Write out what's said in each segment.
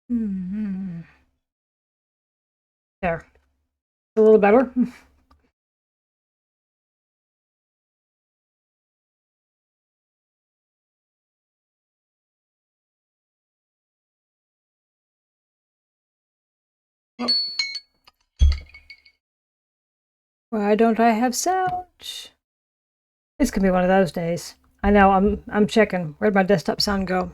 Hmm. There. A little better. Oh, why don't I have sound? It's gonna be one of those days. I know. I'm checking. Where'd my desktop sound go?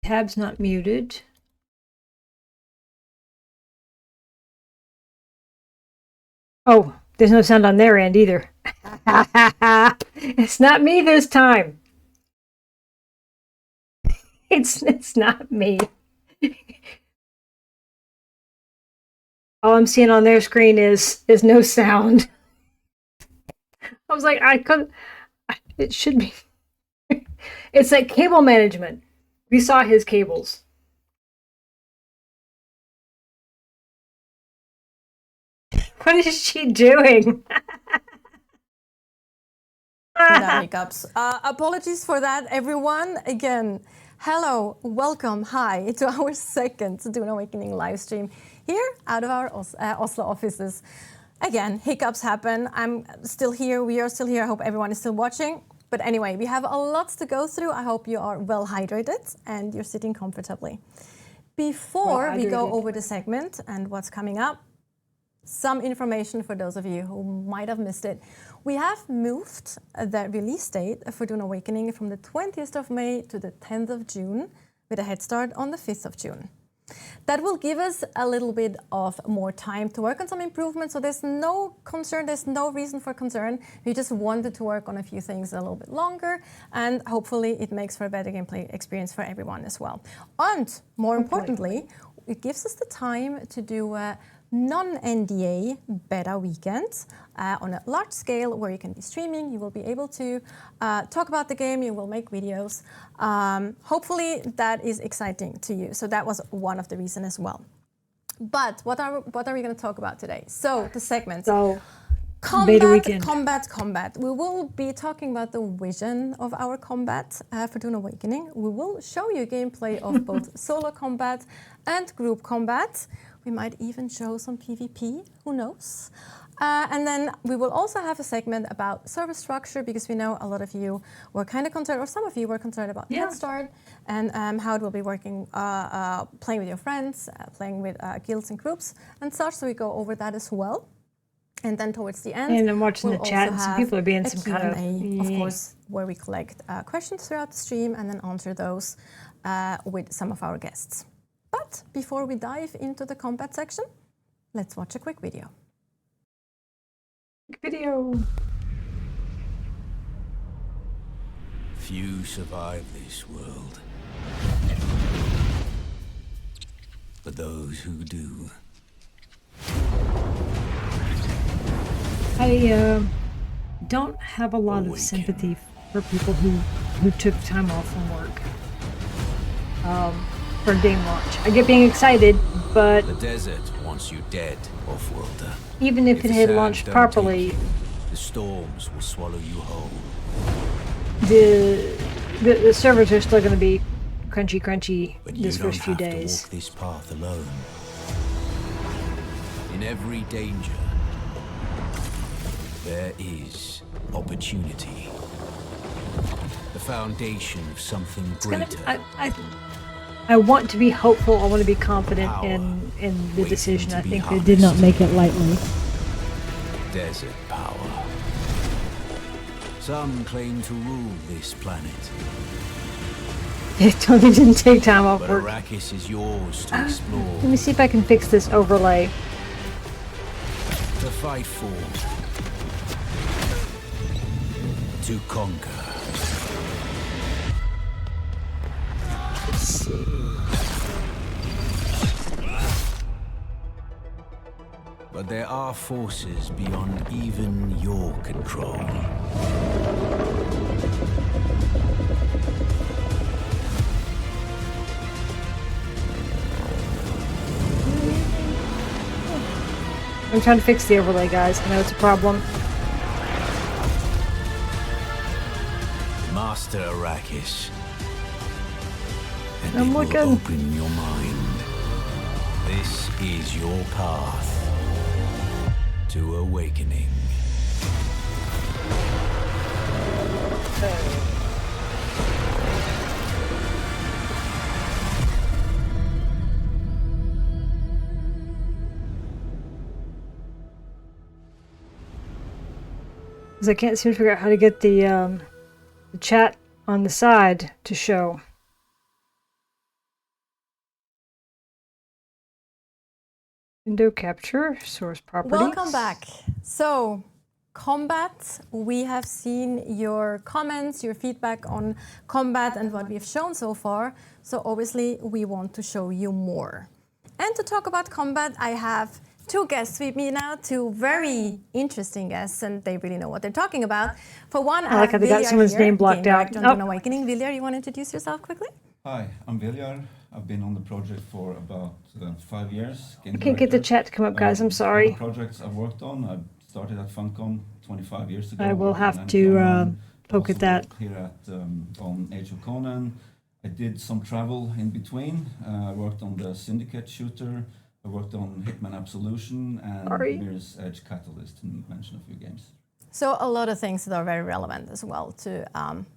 Tab's not muted. Oh, there's no sound on their end either. It's not me this time. It's not me. All I'm seeing on their screen is no sound. I was like, I couldn't. It should be. It's like cable management. We saw his cables. What is she doing? Without hiccups. Apologies for that, everyone. Again, hello, welcome, hi to our second Dune Awakening live stream here out of our Oslo offices. Again, hiccups happen. I'm still here. We are still here. I hope everyone is still watching. But anyway, we have a lot to go through. I hope you are well hydrated and you're sitting comfortably. Before we go over the segment and what's coming up, some information for those of you who might have missed it. We have moved the release date for Dune Awakening from the 20th of May to the 10th of June with a head start on the 5th of June. That will give us a little bit of more time to work on some improvements. So there's no concern, there's no reason for concern. We just wanted to work on a few things a little bit longer, and hopefully it makes for a better gameplay experience for everyone as well. And more importantly, it gives us the time to do a non-NDA beta weekend on a large scale where you can be streaming, you will be able to talk about the game, you will make videos. Hopefully that is exciting to you. So that was one of the reasons as well. But what are we going to talk about today? So the segments. So combat. We will be talking about the vision of our combat for Dune Awakening. We will show you gameplay of both solo combat and group combat. We might even show some PvP, who knows? And then we will also have a segment about server structure, because we know a lot of you were kind of concerned, or some of you were concerned about Head Start and how it will be working, playing with your friends, playing with guilds and groups and such. So we go over that as well. And then towards the end, and I'm watching the chat, and some people are being some kind of course, where we collect questions throughout the stream and then answer those with some of our guests. But before we dive into the combat section, let's watch a quick video. Few survive this world, but those who do. I don't have a lot of sympathy for people who took time off from work for game launch. I get being excited, but the desert wants you dead, off-worlder. Even if it had launched properly, the storms will swallow you whole. The servers are still going to be crunchy this first few days. You don't have to walk this path alone. In every danger, there is opportunity. The foundation of something greater. I want to be hopeful. I want to be confident in the decision. I think they did not make it lightly. Desert power. Some claim to rule this planet. They totally didn't take time off but work. Arrakis is yours to explore. Let me see if I can fix this overlay. To fight for. To conquer. Let's see. But there are forces beyond even your control. I'm trying to fix the overlay, guys. I know it's a problem. Master Arrakis. And I'm it will looking. open your mind. This is your path to awakening. Because I can't seem to figure out how to get the chat on the side to show. Window capture, source properties. Welcome back. So, combat, we have seen your comments, your feedback on combat and what we've shown so far. So obviously we want to show you more. And to talk about combat, I have two guests with me now, two very interesting guests, and they really know what they're talking about. For one, I like how they got someone's name blocked game out. director on Dune Awakening. Viljar, you want to introduce yourself quickly? Hi, I'm Viljar. I've been on the project for about 5 years. I can't get the chat to come up, guys. I'm sorry. All the projects I've worked on, I started at Funcom 25 years ago. I will have and to then poke at also that. worked here at on Age of Conan. I did some travel in between. I worked on the Syndicate shooter. I worked on Hitman Absolution and Sorry. Mirror's Edge Catalyst, to mention a few games. So a lot of things that are very relevant as well to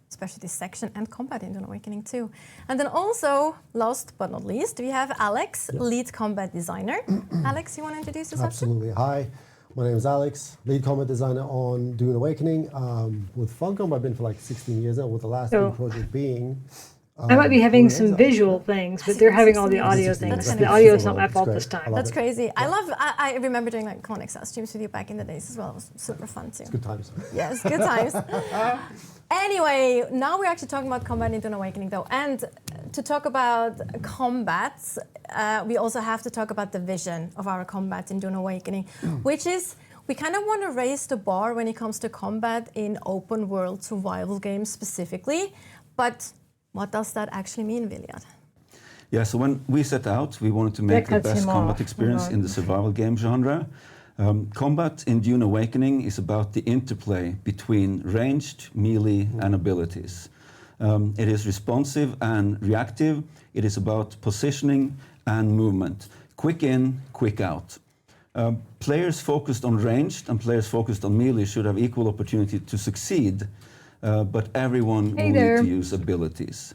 especially this section and combat in Dune Awakening too. And then also, last but not least, we have Alex, lead combat designer. Alex, you want to introduce yourself? Absolutely. Hi, my name is Alex, lead combat designer on Dune Awakening. With Funcom, I've been for like 16 years now, with the last So- big project being... I might be having some Horizon. visual things, but they're having all the audio things. That's The kind of audio is not cool. my fault That's this great. I time. love That's it. crazy. I remember doing like Comic Sans streams with you back in the days as well. It was super fun too. Good times. Yes, good times. Anyway, now we're actually talking about combat in Dune Awakening though. And to talk about combat, we also have to talk about the vision of our combat in Dune Awakening, which is we kind of want to raise the bar when it comes to combat in open world survival games specifically. But what does that actually mean, Viljar? Yeah, so when we set out, we wanted to make the cuts best him combat off. experience Hold on. in the survival game genre. Combat in Dune Awakening is about the interplay between ranged, melee, and abilities. It is responsive and reactive. It is about positioning and movement. Quick in, quick out. Players focused on ranged and players focused on melee should have equal opportunity to succeed, but everyone Hey will there. need to use abilities.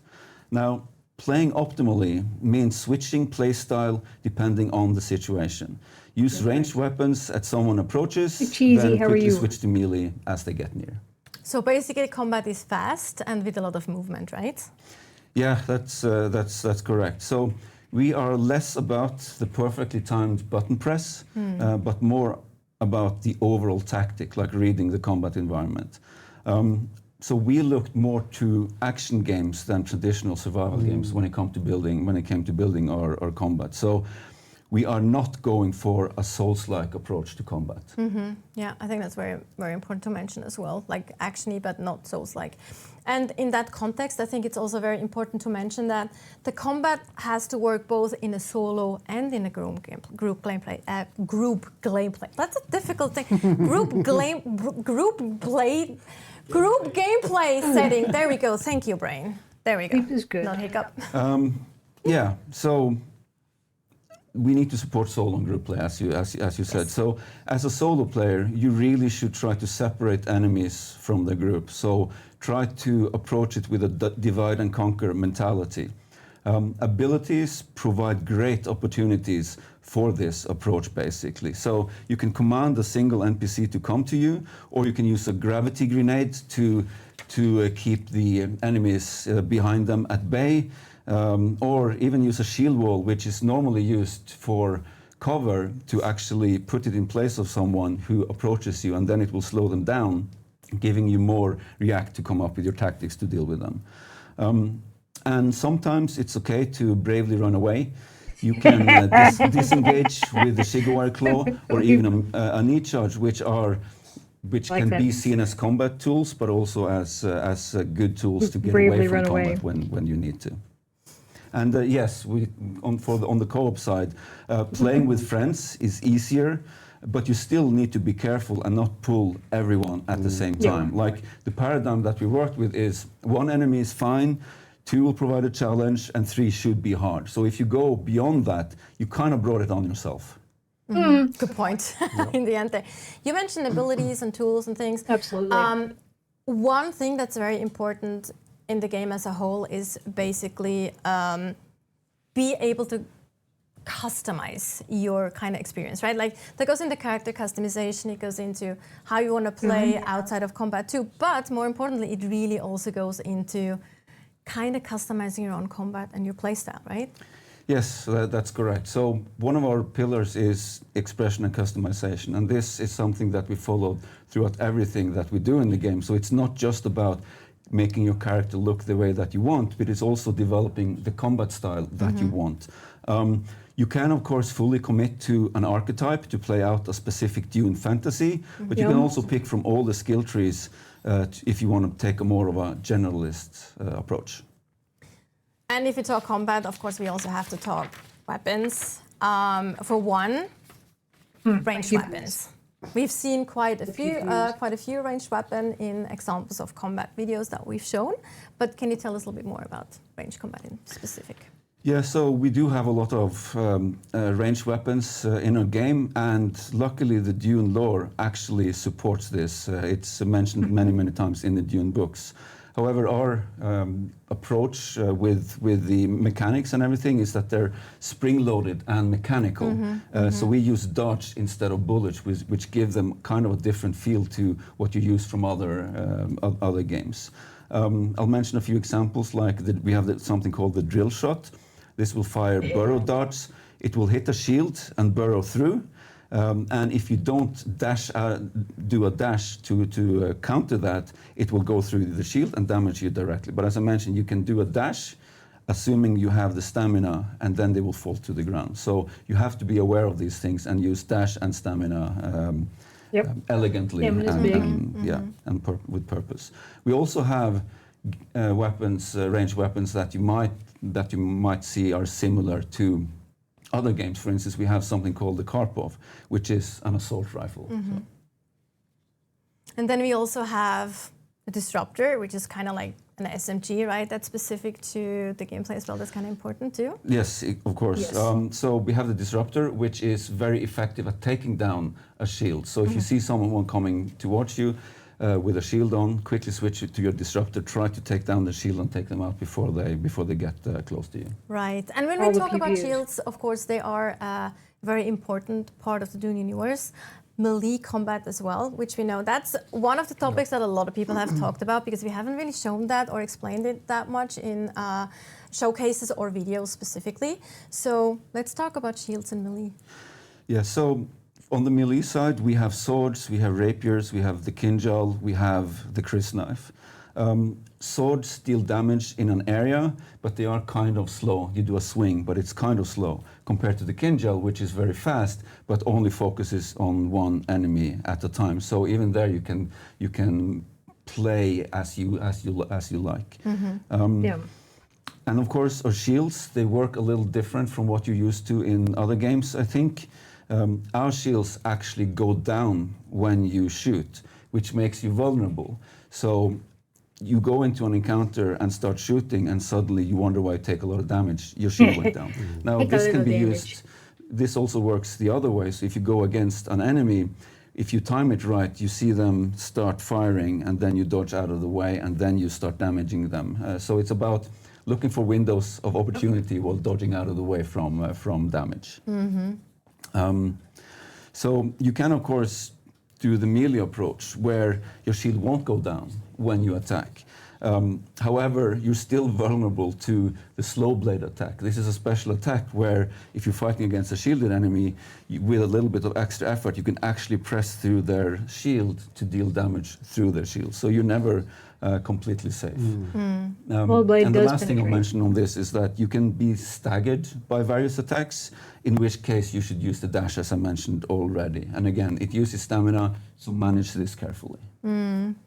Now, playing optimally means switching playstyle depending on the situation. Use ranged weapons as someone approaches, Hey, Cheesy, then how are quickly you? switch to melee as they get near. So basically, combat is fast and with a lot of movement, right? Yeah, that's correct. So we are less about the perfectly timed button press, but more about the overall tactic, like reading the combat environment. So we looked more to action games than traditional survival games when it came to building our combat. So we are not going for a Souls-like approach to combat. Yeah, I think that's very, very important to mention as well, like actiony but not Souls-like. And in that context, I think it's also very important to mention that the combat has to work both in a solo and in a group gameplay. That's a difficult thing. Group gameplay setting. There we go. Thank you, brain. There we go. Sleep is good. Not hiccup. Yeah, so we need to support solo and group play, as you said. So as a solo player, you really should try to separate enemies from the group. So try to approach it with a divide and conquer mentality. Abilities provide great opportunities for this approach, basically. So you can command a single NPC to come to you, or you can use a gravity grenade to keep the enemies behind them at bay, or even use a shield wall, which is normally used for cover, to actually put it in place of someone who approaches you, and then it will slow them down, giving you more react to come up with your tactics to deal with them. And sometimes it's okay to bravely run away. You can disengage with the Shigawari Claw or even a knee charge, which Like can that. be seen as combat tools, but also as good tools to get Bravely away from run combat away. when you need to. And yes, on the co-op side, playing with friends is easier. but you still need to be careful and not pull everyone at the same time. Like the paradigm that we worked with is 1 enemy is fine, 2 will provide a challenge, and 3 should be hard. So if you go beyond that, you kind of brought it on yourself. Good point. In the end, there. You mentioned abilities and tools and things. Absolutely. One thing that's very important in the game as a whole is basically be able to customize your kind of experience, right? Like that goes into character customization, it goes into how you want to play outside of combat too, but more importantly, it really also goes into kind of customizing your own combat and your playstyle, right? Yes, that's correct. So one of our pillars is expression and customization, and this is something that we follow throughout everything that we do in the game. So it's not just about making your character look the way that you want, but it's also developing the combat style that you want. You can, of course, fully commit to an archetype to play out a specific Dune fantasy, but you can also pick from all the skill trees if you want to take a more of a generalist approach. And if you talk combat, of course, we also have to talk weapons. For one, ranged weapons. We've seen quite a few ranged weapons in examples of combat videos that we've shown. But can you tell us a little bit more about ranged combat in specific? Yeah, so we do have a lot of ranged weapons in our game, and luckily the Dune lore actually supports this. It's mentioned many times in the Dune books. However, our approach with the mechanics and everything is that they're spring-loaded and mechanical. So we use dodge instead of bullets, which give them kind of a different feel to what you use from other games. I'll mention a few examples, like we have something called the drill shot. This will fire burrow darts. It will hit a shield and burrow through. And if you don't do a dash to counter that, it will go through the shield and damage you directly. But as I mentioned, you can do a dash, assuming you have the stamina, and then they will fall to the ground. So you have to be aware of these things and use dash and stamina elegantly and with purpose. We also have ranged weapons that you might see are similar to other games. For instance, we have something called the Karpov, which is an assault rifle. So. And then we also have a disruptor, which is kind of like an SMG, right? That's specific to the gameplay as well. That's kind of important too. Yes, of course. Yes. So we have the disruptor, which is very effective at taking down a shield. So if you see someone coming towards you with a shield on, quickly switch it to your disruptor, try to take down the shield and take them out before they get close to you. Right. And when we talk about shields, of course, they are a very important part of the Dune universe. Melee combat as well, which we know that's one of the topics that a lot of people have talked about, because we haven't really shown that or explained it that much in showcases or videos specifically. So let's talk about shields and melee. Yeah, so on the melee side, we have swords, we have rapiers, we have the kinjal, we have the crysknife. Swords deal damage in an area, but they are kind of slow. You do a swing, but it's kind of slow compared to the kinjal, which is very fast, but only focuses on one enemy at a time. So even there, you can play as you like. And of course, our shields, they work a little different from what you're used to in other games, I think. Our shields actually go down when you shoot, which makes you vulnerable. So you go into an encounter and start shooting, and suddenly you wonder why you take a lot of damage. Your shield went down. Now, this can be used. This also works the other way. So if you go against an enemy, if you time it right, you see them start firing, and then you dodge out of the way, and then you start damaging them. So it's about looking for windows of opportunity while dodging out of the way from damage. So you can, of course, do the melee approach, where your shield won't go down when you attack. However, you're still vulnerable to the slow blade attack. This is a special attack where if you're fighting against a shielded enemy, with a little bit of extra effort, you can actually press through their shield to deal damage through their shield. So you're never completely safe. And the last thing I'll mention on this is that you can be staggered by various attacks, in which case you should use the dash, as I mentioned already. And again, it uses stamina, so manage this carefully.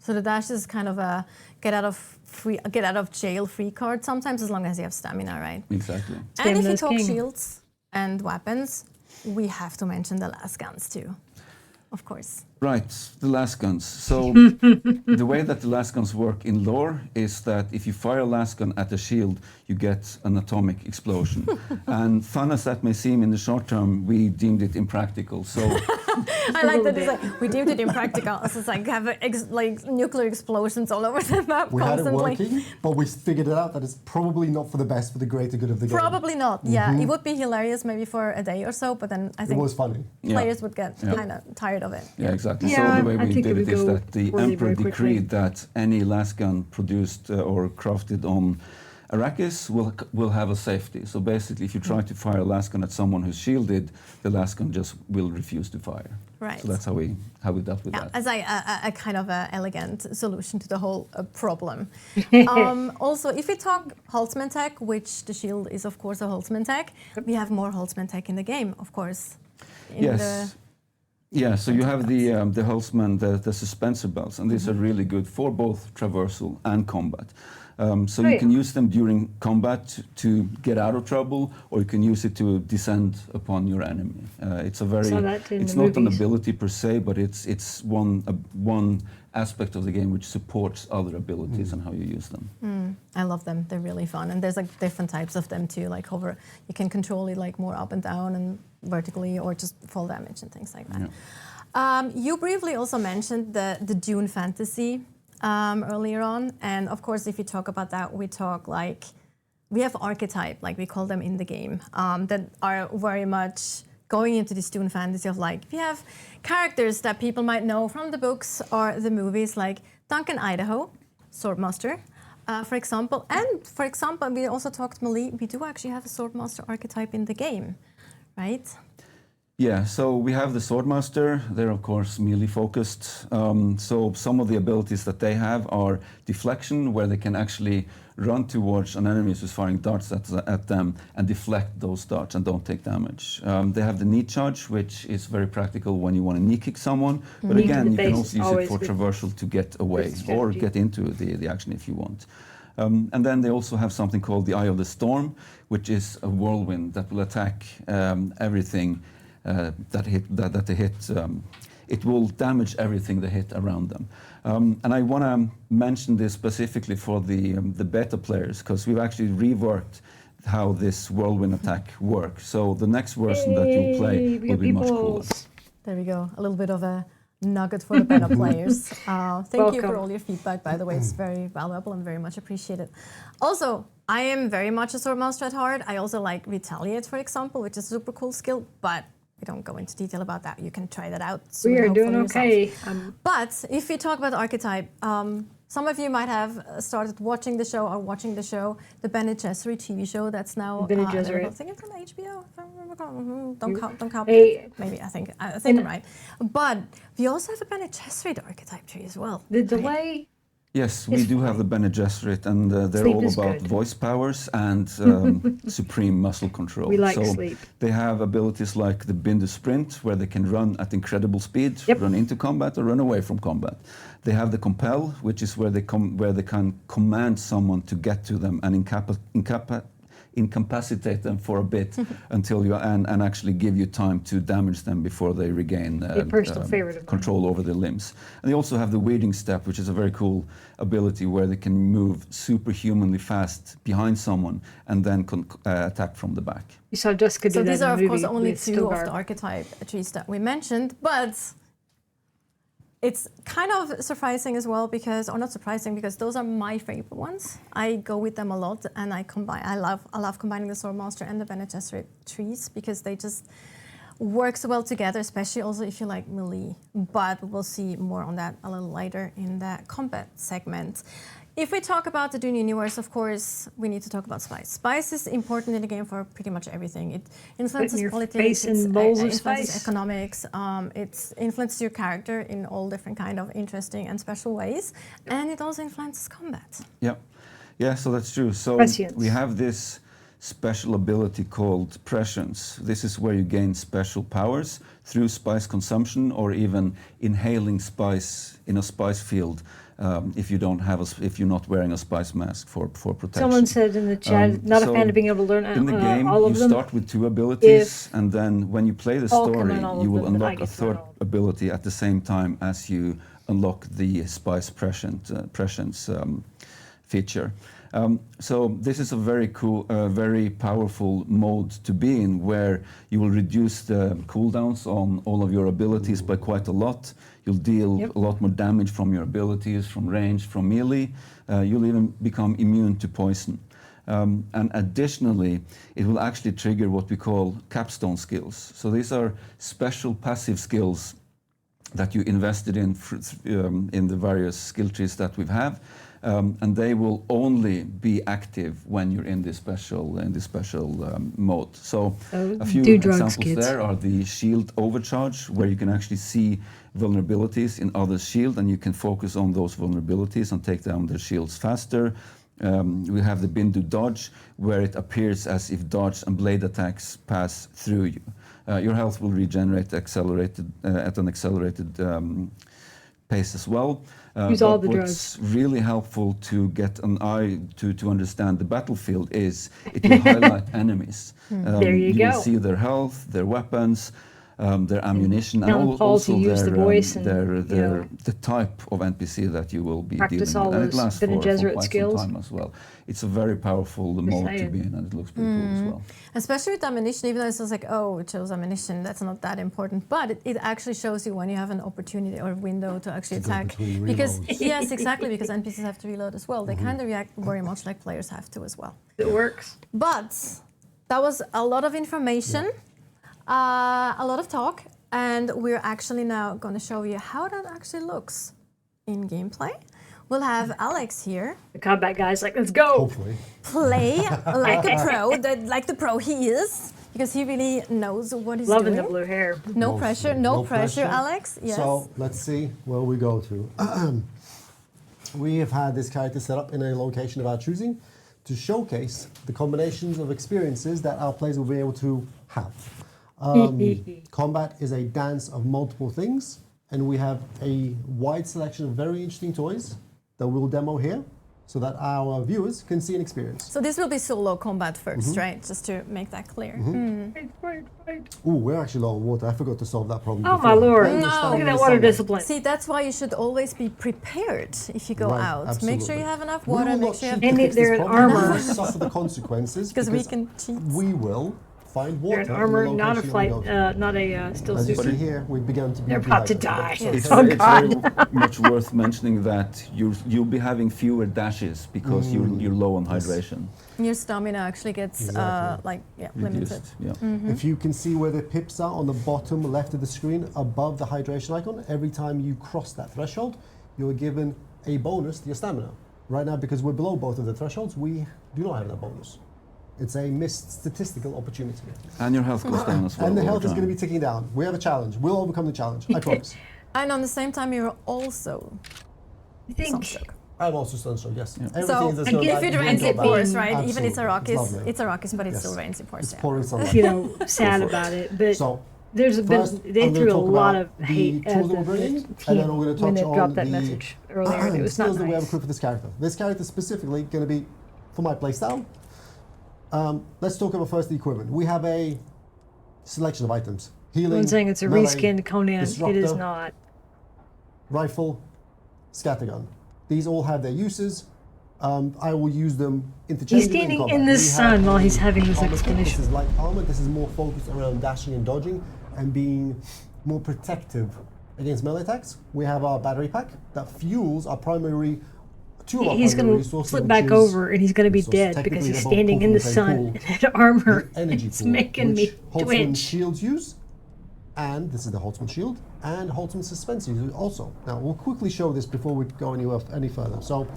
So the dash is kind of a get out of jail free card sometimes, as long as you have stamina, right? Exactly. And if you talk shields and weapons, we have to mention the las guns too. of course. Right, the lasguns. So the way that the lasguns work in lore is that if you fire a lasgun at a shield, you get an atomic explosion. And fun as that may seem in the short term, we deemed it impractical. So I like that it's like, we deemed it impractical. So it's like have like nuclear explosions all over the map We had it constantly. working, but we figured it out that it's probably not for the best, for the greater good of the game. Probably not. Yeah, it would be hilarious maybe for a day or so, but then I It think was funny. players would get kind of tired of it. yeah, exactly. Yeah, So the way I we think it did it would is go that the poorly Emperor very quickly. decreed that any lasgun produced or crafted on Arrakis will have a safety. So basically, if you try to fire a lasgun at someone who's shielded, the lasgun just will refuse to fire. Right. So that's how we dealt with Yeah, that. as a kind of a elegant solution to the whole problem. Also, if we talk Holtzman tech, which the shield is of course a Holtzman tech, we have more Holtzman tech in the game, of course. Yes. Yeah, so you have the Holtzman, the suspensor belts, and these are really good for both traversal and combat. So you can use them during combat to get out of trouble, or you can use it to descend upon your enemy. It's a very, Saw that in it's the not an movies. ability per se, but it's one aspect of the game which supports other abilities and how you use them. I love them. They're really fun, and there's like different types of them too. Like hover, you can control it like more up and down and vertically, or just fall damage and things like that. Yeah. You briefly also mentioned the Dune fantasy earlier on, and of course, if you talk about that, we have archetype, like we call them in the game, that are very much going into this Dune fantasy of like, we have characters that people might know from the books or the movies, like Duncan Idaho, Swordmaster, for example. And for example, we also talked, Malie, we do actually have a Swordmaster archetype in the game, right? Yeah, so we have the Swordmaster. They're of course melee focused. So some of the abilities that they have are deflection, where they can actually run towards an enemy who's firing darts at them and deflect those darts and don't take damage. They have the knee charge, which is very practical when you want to knee kick someone. But Knee to again, the you can face also use it always for good. traversal to get away or strategy. get into the action if you want. And then they also have something called the Eye of the Storm, which is a whirlwind that will attack everything that they hit. It will damage everything they hit around them. And I want to mention this specifically for the beta players, because we've actually reworked how this whirlwind attack works. So the next version that you'll play will be much cooler. There we go. A little bit of a nugget for the beta players. Thank you for Welcome. all your feedback, by the way. It's very valuable and very much appreciated. Also, I am very much a Swordmaster at heart. I also like Retaliate, for example, which is a super cool skill, but we don't go into detail about that. You can try that out soon. We are hopefully doing yourself. okay. But if we talk about archetype, some of you might have started watching the show or watching the show, the Bene Gesserit TV show that's now Bene available. Gesserit. I think it's on HBO. If I remember correctly. Don't count. Hey. Maybe I think I'm right. But we also have a Bene Gesserit archetype tree as well. The delay. Yes, we do have the Bene Gesserit, and they're Sleep all is about good. voice powers and supreme muscle control. We like so sleep. They have abilities like the Bindu Sprint, where they can run at incredible speed, Yep. run into combat or run away from combat. They have the Compel, which is where they can command someone to get to them and incapacitate them for a bit until you and actually give you time to damage them before they regain A personal favorite of mine. control over their limbs. And they also have the Weeding Step, which is a very cool ability where they can move superhumanly fast behind someone and then attack from the back. You saw Jessica do So that these in are, the of course, movie only with two of Stilgar. the archetype trees that we mentioned, but it's kind of surprising as well because, or not surprising, because those are my favorite ones. I go with them a lot, and I love combining the Swordmaster and the Bene Gesserit trees because they just work so well together, especially also if you like melee. But we'll see more on that a little later in the combat segment. If we talk about the Dune universe, of course, we need to talk about spice. Spice is important in the game for pretty much everything. It influences your politics, face in bowls of influences spice. economics, it influences your character in all different kind of interesting and special ways, and it also influences combat. Yeah, so that's true. So Prescience. we have this special ability called prescience. This is where you gain special powers through spice consumption or even inhaling spice in a spice field. If you don't have if you're not wearing a spice mask for protection. Someone said in the chat, not a fan of being able to learn in the game, all of you them. start with 2 abilities, and then when you play the story, you will them, but I unlock a get through 3rd ability at the same time as you unlock the spice prescience feature. So this is a very cool, very powerful mode to be in, where you will reduce the cooldowns on all of your abilities by quite a lot. You'll deal a lot more damage from your abilities, from range, from melee. You'll even become immune to poison. And additionally, it will actually trigger what we call capstone skills. So these are special passive skills that you invested in the various skill trees that we have. And they will only be active when you're in this special mode. So a few examples there are the shield overcharge, where you can actually see vulnerabilities in others' shield, and you can focus on those vulnerabilities and take down their shields faster. We have the Bindu dodge, where it appears as if dodge and blade attacks pass through you. Your health will regenerate at an accelerated pace as well. Use all the what's really helpful to get an eye to understand the battlefield is it will highlight enemies. There you you go. will see their health, their weapons, their ammunition, and Paul also to use their, the voice and, the type of NPC that you will be practice dealing all with. And it those lasts Bene for Gesserit quite skills. some time as well. It's a very powerful mode to saying. be in, and it looks pretty cool as well. Especially with ammunition, even though it's just like, oh, it shows ammunition, that's not that important. But it actually shows you when you have an opportunity or a window to actually attack. Because yes, exactly, because NPCs have to reload as well. They kind of react very much like players have to as well. It works. But that was a lot of information, a lot of talk, and we're actually now going to show you how that actually looks in gameplay. We'll have Alex here. The combat guy's like, let's go. Hopefully. Play like a pro, like the pro he is, because he really knows what he's Loving doing. the blue hair. No pressure, no pressure, Alex. Yes. So let's see where we go to. We have had this character set up in a location of our choosing to showcase the combinations of experiences that our players will be able to have. Combat is a dance of multiple things, and we have a wide selection of very interesting toys that we'll demo here so that our viewers can see and experience. So this will be solo combat first, right? Just to make that clear. Fight. Ooh, we're actually low on water. I forgot to solve that problem Oh before. my lord. I No. understand Look at that the water sunlight. discipline. See, that's why you should always be prepared if you go Right, out. Make sure absolutely. you have enough We water, will make not sure you have... cheat to And fix they're this in problem. armor. We will suffer the consequences Because we can cheat. we will find water. They're in armor, in the not a location flight, we go to. not a still As you suit. see here, we've begun to be They're about to die. Yes. It's, Oh, it's God. very much worth mentioning that you'll be having fewer dashes because you're low on hydration. Your stamina actually gets Exactly. limited. Reduced, yeah. If you can see where the pips are on the bottom left of the screen above the hydration icon, every time you cross that threshold, you're given a bonus to your stamina. Right now, because we're below both of the thresholds, we do not have that bonus. It's a missed statistical opportunity. And your health goes down as well. And the over health is going to time. be ticking down. We have a challenge. We'll overcome the challenge. I promise. And on the same time, you're also I think sunstroke. I'm also sunstroke, yes. Everything So that's if going bad, it you rains, won't it go bad. pours, right? Even it's a Absolutely. rockis, lovely. it's a rockis, but it Yes. still rains, it pours. It's Yeah. pouring sunlight. sad about it, but So, there's been first, they I'm gonna threw a talk lot about of the hate tools at that we're bringing, the and team then we're gonna when they touch dropped on that the message earlier. It was not skills that we have nice. equipped for this character. This character specifically going to be for my playstyle. Let's talk about first the equipment. We have a selection of items. Healing, Everyone's saying it's a melee, reskinned Conan. disruptor, It is not. rifle, scattergun. These all have their uses. I will use them interchangeably. He's standing combat. in the We sun have while he's the having this armor kit. explanation. This is light armor. This is more focused around dashing and dodging and being more protective against melee attacks. We have our battery pack that fuels our primary. Two of our He's primary going to resources, flip which back is over and he's going to be resources. dead because Technically, he's they're both standing pulled in the from sun same in that armor. the energy It's pool, making which me Holtzman twitch. shields use, and this is the Holtzman shield, and Holtzman suspensor use also. Now we'll quickly show this before we go any further. So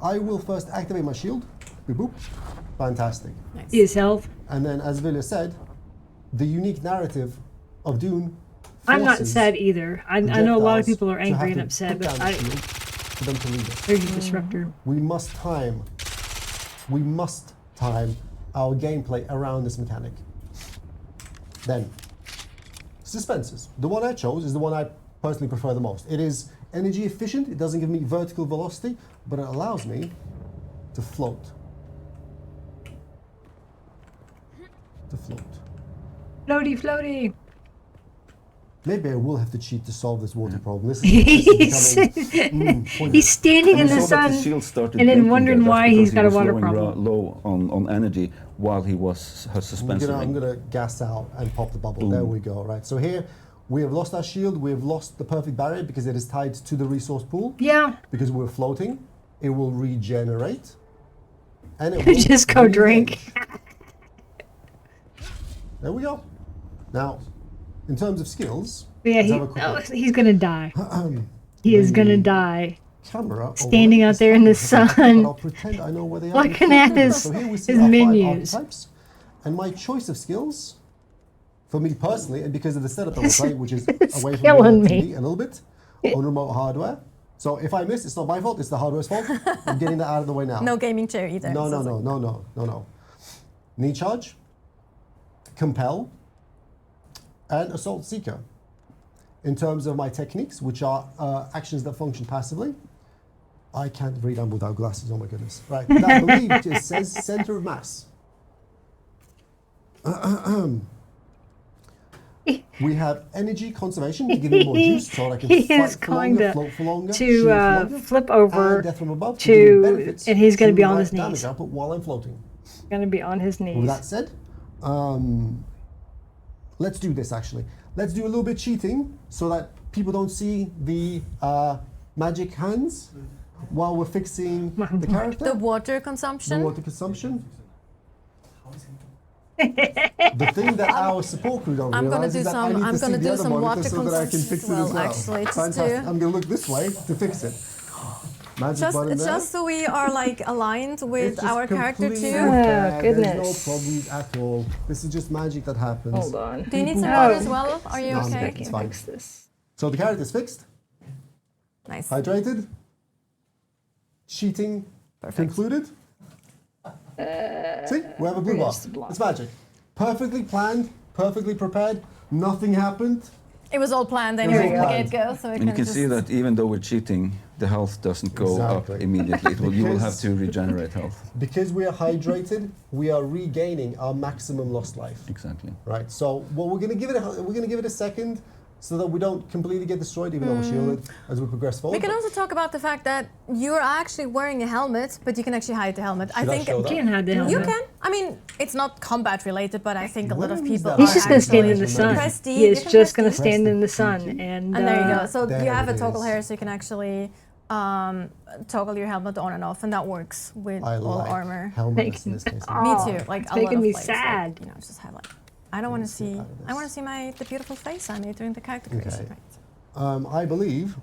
I will first activate my shield. Boop boop. Fantastic. His health. And then, as Vilja said, the unique narrative of Dune. I'm not forces sad either. I know a lot of projectiles people are to have angry and to upset, put but down the I shield for them to lead us. there's a disruptor. We must time our gameplay around this mechanic. Then, suspensors. The one I chose is the one I personally prefer the most. It is energy efficient, it doesn't give me vertical velocity, but it allows me to float. Floaty, floaty. Maybe I will have to cheat to solve this water problem. This He's, pointless. he's standing in And the we saw that sun the shield started and then blinking wondering there. That's why because he's he got a was water going problem. low on energy while he was I'm suspensing. gonna gas out and pop the bubble. There we go. Right. So here we have lost our shield. We have lost the perfect barrier because it is tied to the resource pool. Yeah. Because we're floating, it will regenerate, and it will Just go drink. There we go. Now, in terms of skills, Yeah, let's have a quick look. he's gonna die. He is gonna die. Camera Standing overlay out is there in the fine, sun. but I'll pretend I know where they are. Looking at his- So here we see his our 5 menus. archetypes, and my choice of skills, for me personally, and because of the setup that we're playing, which is away from killing the me. TV a little bit, on remote hardware. So if I miss, it's not my fault, it's the hardware's fault. I'm getting that out of the way now. No gaming chair either. No, so no, it's no, like- no, no, no, no. Knee charge, compel, and assault seeker. In terms of my techniques, which are actions that function passively, I can't read them without glasses. Oh my goodness! Right, that I believe just says center of mass. We have energy conservation to give me more juice, so I can He fight is for going longer, to- float for longer, shield for To longer, flip over and death from above to- give me benefits and he's gonna be on my his damage knees. output while I'm floating. Gonna be on his With knees. that said, let's do this actually. Let's do a little bit cheating so that people don't see the magic hands while we're fixing the character. The water The consumption. water consumption. The thing that our support crew don't I'm gonna realize do is that some- I need I'm to see gonna the do other some monitor water so that I can consumption fix as it as well, well. actually, just Fantastic. to- I'm gonna look this way to fix it. Magic button there. Just so we are like aligned with It's just our character completely too. fair. There's goodness. no problems at all. This is just magic that happens. Hold on. Do you need People- support Oh. as well? Are you No, I'm okay? good. I can It's fine. fix this. So the character's fixed, Nice. hydrated, cheating concluded. See, we have a blue bar. Where's the block? It's magic. Perfectly planned, perfectly prepared. Nothing happened. It was all planned was anyway all from the planned. get-go, so we And you can just see that even though we're cheating, the health doesn't go Exactly. up immediately. You will have Because- to regenerate health. Because we are hydrated, we are regaining our maximum lost life. Exactly. Right. So what we're gonna give it a second, so that we don't completely get destroyed, even though we're shielded as we progress forward. We can also talk about the fact that you're actually wearing a helmet, but you can actually hide the helmet. Should I show that? You can hide the helmet. you can. I mean, it's not combat related, but I think a lot of Where is people. that? He's are just gonna stand in actually- the sun. Press D, He is you can just press gonna D. stand in the Press sun, D. and And there you go. So There you have a it toggle is. here, so you can actually toggle your helmet on and off, and that works with I all like armor. helmets in this case. Me too. Like it's a lot making of me players, sad. Like, you know, just have like. I don't want to see. I want to see the beautiful face I made during the character creation. Okay. Right. I believe.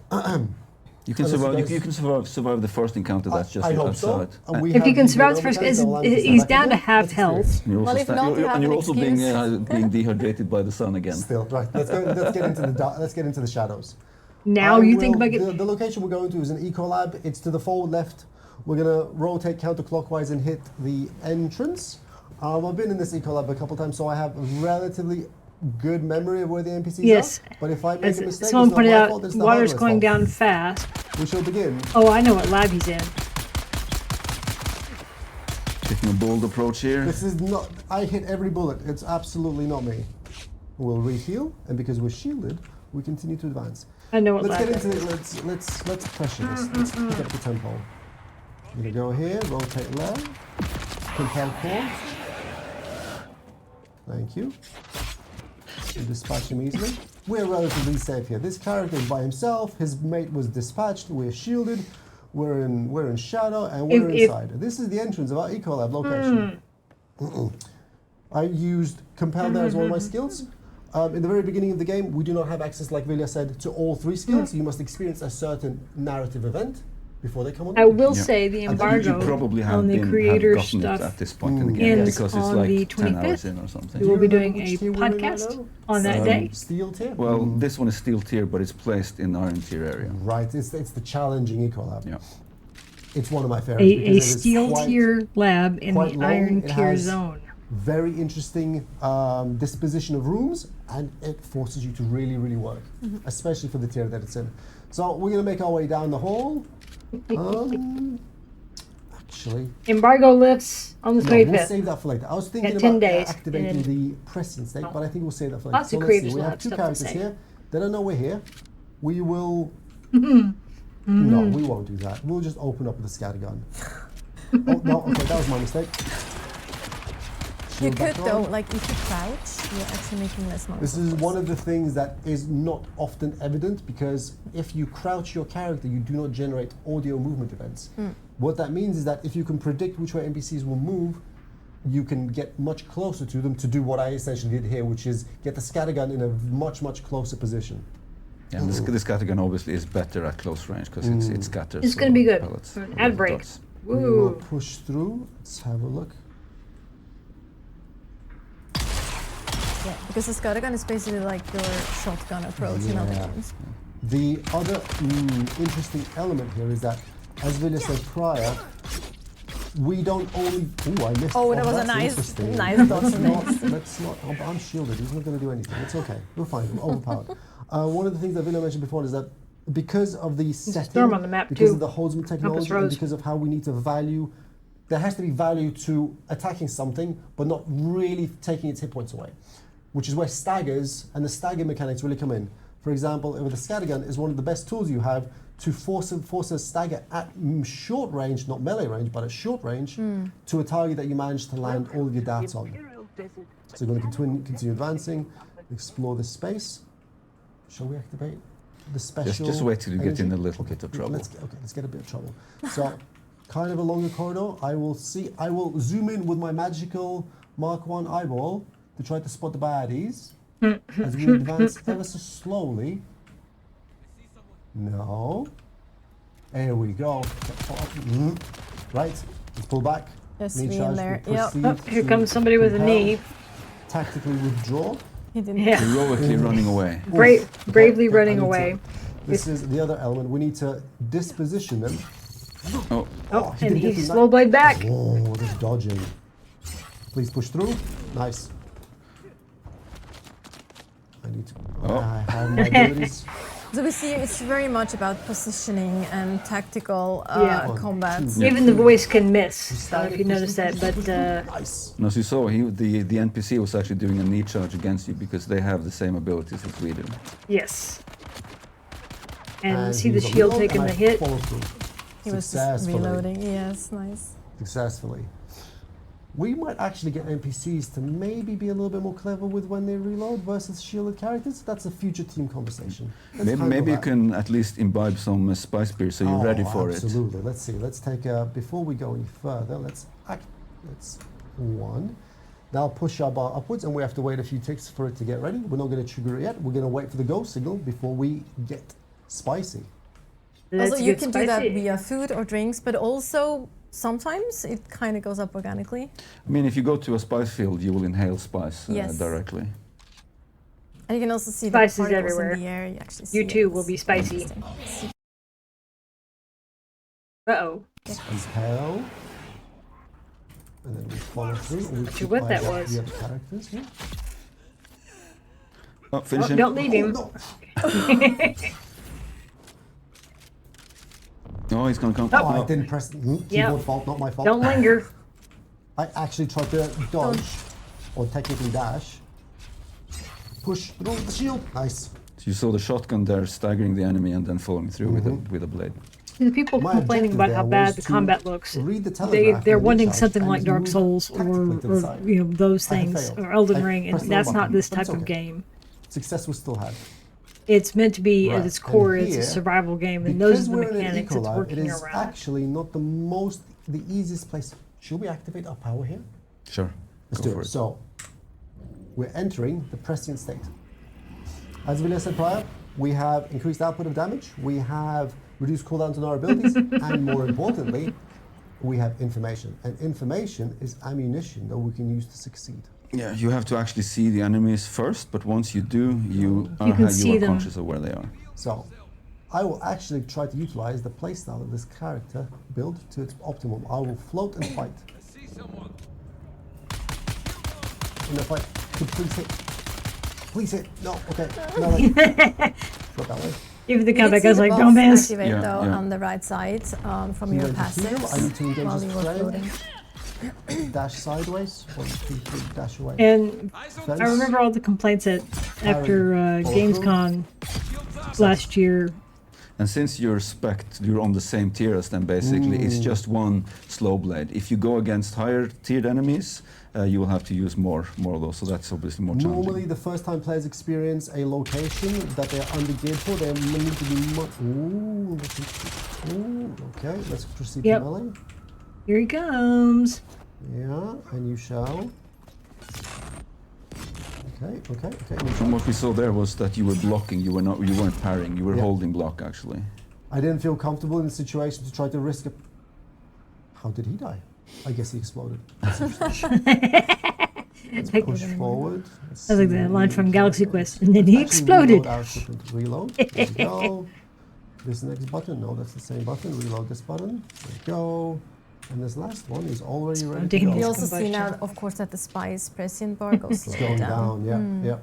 You can Unless survive. you You, guys- you can survive the first encounter. That's just I you hope so. outside. And we if have you can the survive the normal first, guys that will allow me to he's step back down to again. half Let's health. experience. You're also, Well, if not, you have and you're an also excuse. being dehydrated by the sun again. Still, right. Let's get into let's get into the shadows. Now you think about the location we're going to is an eco lab. It's to the forward left. We're gonna rotate counterclockwise and hit the entrance. I've been in this eco lab a couple times, so I have a relatively good memory of where the NPCs Yes. are. But if I make As a mistake, someone it's not pointed my out, fault, it's the water's hardware's going fault. down fast. We shall begin. Oh, I know what lab he's in. Taking a bold approach here. This is not. I hit every bullet. It's absolutely not me. We'll reheal, and because we're shielded, we continue to advance. I know what Let's lab get he's into in. it. Let's pressure this. Let's pick up the tempo. I'm gonna go here, rotate left, compel core. Thank you. And dispatch him easily. We're relatively safe here. This character is by himself. His mate was dispatched. We're shielded. We're in shadow, and we're If- inside. This is the entrance of our Ecolab location. I used compel there as one of my skills. In the very beginning of the game, we do not have access, like Vilja said, to all three skills. You must experience a certain narrative event before they come on. I will Yeah. say the You embargo probably have on the been creator have gotten it at stuff. this point in the game ends because it's on like the 10 hours 25th. in or something. We will be doing Which a tier we're in right podcast now? on that day. Steel tier? Well, this one is steel tier, but it's placed in our tier area. Right, it's the challenging Ecolab. Yeah. It's one of my favorites. A because it is steel quite- tier lab in quite the long. iron It tier has zone. Very interesting disposition of rooms, and it forces you to really, really work, especially for the tier that it's in. So we're going to make our way down the hall. Actually, Embargo lifts on the no, 25th. we'll save that for later. I was thinking Got 10 about days, activating and the present state, but I think we'll save that for later. Lots of let's creators see. We will have have two stuff to characters say. here. They don't know we're here. We will. No, we won't do that. We'll just open up with a scattergun. Oh no! Okay, that was my mistake. You Shield could back though, on. like if you crouch, you're actually making less noise. This is one of the things that is not often evident, because if you crouch your character, you do not generate audio movement events. What that means is that if you can predict which way NPCs will move, you can get much closer to them to do what I essentially did here, which is get the scattergun in a much, much closer position. Yeah, and this scattergun obviously is better at close range because it scatters. It's going to be good. pellets, For an or ad break. dots. We will Woo. push through. Let's have a look. Yeah, because the scattergun is basically like your shotgun approach in other Yeah. games. The other interesting element here is that, as Vilja said prior, we don't only. Oh, I missed. Oh, that was a that's nice- interesting. nice Let's dodge not. next. Let's not. Oh, I'm shielded. He's not going to do anything. It's okay. We'll find him. Overpowered. One of the things that Vilja mentioned before is that because of the setting, storm on the map, because too. of the Holzman technology, and Rose. because of how we need to value, there has to be value to attacking something, but not really taking its hit points away, which is where staggers and the stagger mechanics really come in. For example, with the scattergun is one of the best tools you have to force a stagger at short range, not melee range, but at short range, to a target that you manage to land all of your darts on. So we're going to continue advancing, explore this space. Shall we activate the special? Just wait till you get in energy? a little bit of trouble. Let's get a bit of trouble. So, kind of along the corridor, I will zoom in with my magical Mark 1 eyeball to try to spot the baddies as we advance ever so slowly. No. There we go. Right, let's pull back. Yes, Knee me in charge, there. we Yep. proceed Oh, here to comes somebody with a compel, knee. Tactically withdraw. He didn't. Yeah. Heroically running away. Bravely Okay, running I need away. This is the other element. We need to disposition them. Oh, Oh, he and didn't get he's through slow that. blade back. Oh, just dodging. Please push through. Nice. I need to. Oh. I have my abilities. So we see it's very much about positioning and tactical Yeah. combat. Even the voice can miss. I don't know if you noticed that, but Nice. and as you saw, the NPC was actually doing a knee charge against you because they have the same abilities as we do. yes. And see he the was shield alone, taking and the I hit. followed through. He was just Successfully. reloading. Yes, nice. Successfully. We might actually get NPCs to maybe be a little bit more clever with when they reload versus shielded characters. That's a future team conversation. Let's handle Maybe you that. can at least imbibe some spice beer so you're ready for it. Absolutely. Let's see. Let's take a, before we go any further, let's one. Now push our bar upwards, and we have to wait a few ticks for it to get ready. We're not going to trigger it yet. We're going to wait for the go signal before we get spicy. Let's Also, you get can do that spicy. via food or drinks, but also sometimes it kind of goes up organically. I mean, if you go to a spice field, you will inhale spice Yes. directly. And you can also see Spices the particles everywhere. in the air. You actually see You it. too will be It's spicy. interesting. Uh-oh. Impale. And then we follow through. And we keep what that eyes on was. The other characters here. Oh, finish Oh, him. don't leave him. no. Oh, he's gonna come. Oh, I didn't press keyboard Yeah. fault, not my fault. Don't linger. I actually tried to dodge, or technically dash. Push through the shield. Nice. So you saw the shotgun there staggering the enemy and then following through with a blade. The people My complaining objective about there how bad was the to combat looks. read the telegraph They're and wanting recharge something and like Dark move Souls tactically to the or side. those I have things, failed. or Elden I Ring, and pressed the that's wrong not button, this but it's type of okay. game. Success was still had. It's meant to be Right, at its core, and it's a here, survival game, and those Because are the we're in an mechanics it's eco-lab, it working is around. actually not the easiest place. Should we activate our power here? Sure. Let's Go do for it. So, we're entering the prescient state. As Vilja said prior, we have increased output of damage, we have reduced cooldowns on our abilities, and more importantly, we have information. And information is ammunition that we can use to succeed. Yeah, you have to actually see the enemies first, but once you do, you can are see them. conscious of where they are. So, I will actually try to utilize the playstyle of this character build to its optimum. I will float and fight. In the fight, please hit. Please hit. No, okay. No, float that way. Even the You can comeback, see I was the like, buff don't miss. activate Yeah, though yeah. on the right side from You your want to heal? I need to passives engage while this you were flame. floating. Dash sideways. 1, 2, 3, dash away. And Fence. I remember all the complaints that after Follow Gamescom last year. And since you're spec'd, you're on the same tier as them basically, it's just one slow blade. If you go against higher tiered enemies, you will have to use more of those, so that's obviously more challenging. Normally, the first time players experience a location that they're under-geared for, they need to be Ooh, that's interesting. Ooh, okay, let's proceed Yep. to melee. Here he comes. Yeah, and you shall. Okay. From what we saw there was that you were blocking, you weren't parrying, you were Yeah. holding block actually. I didn't feel comfortable in the situation to try to risk it. How did he die? I guess he exploded. Let's push forward. That was like the line from Galaxy Quest, and then he exploded. Reload. There we go. This next button. No, that's the same button. Reload this button. There we go. And this last one is already ready to taking go. You these also see now, combustion. of course, that the spice prescient bar goes It's slowly going down. down. Yeah.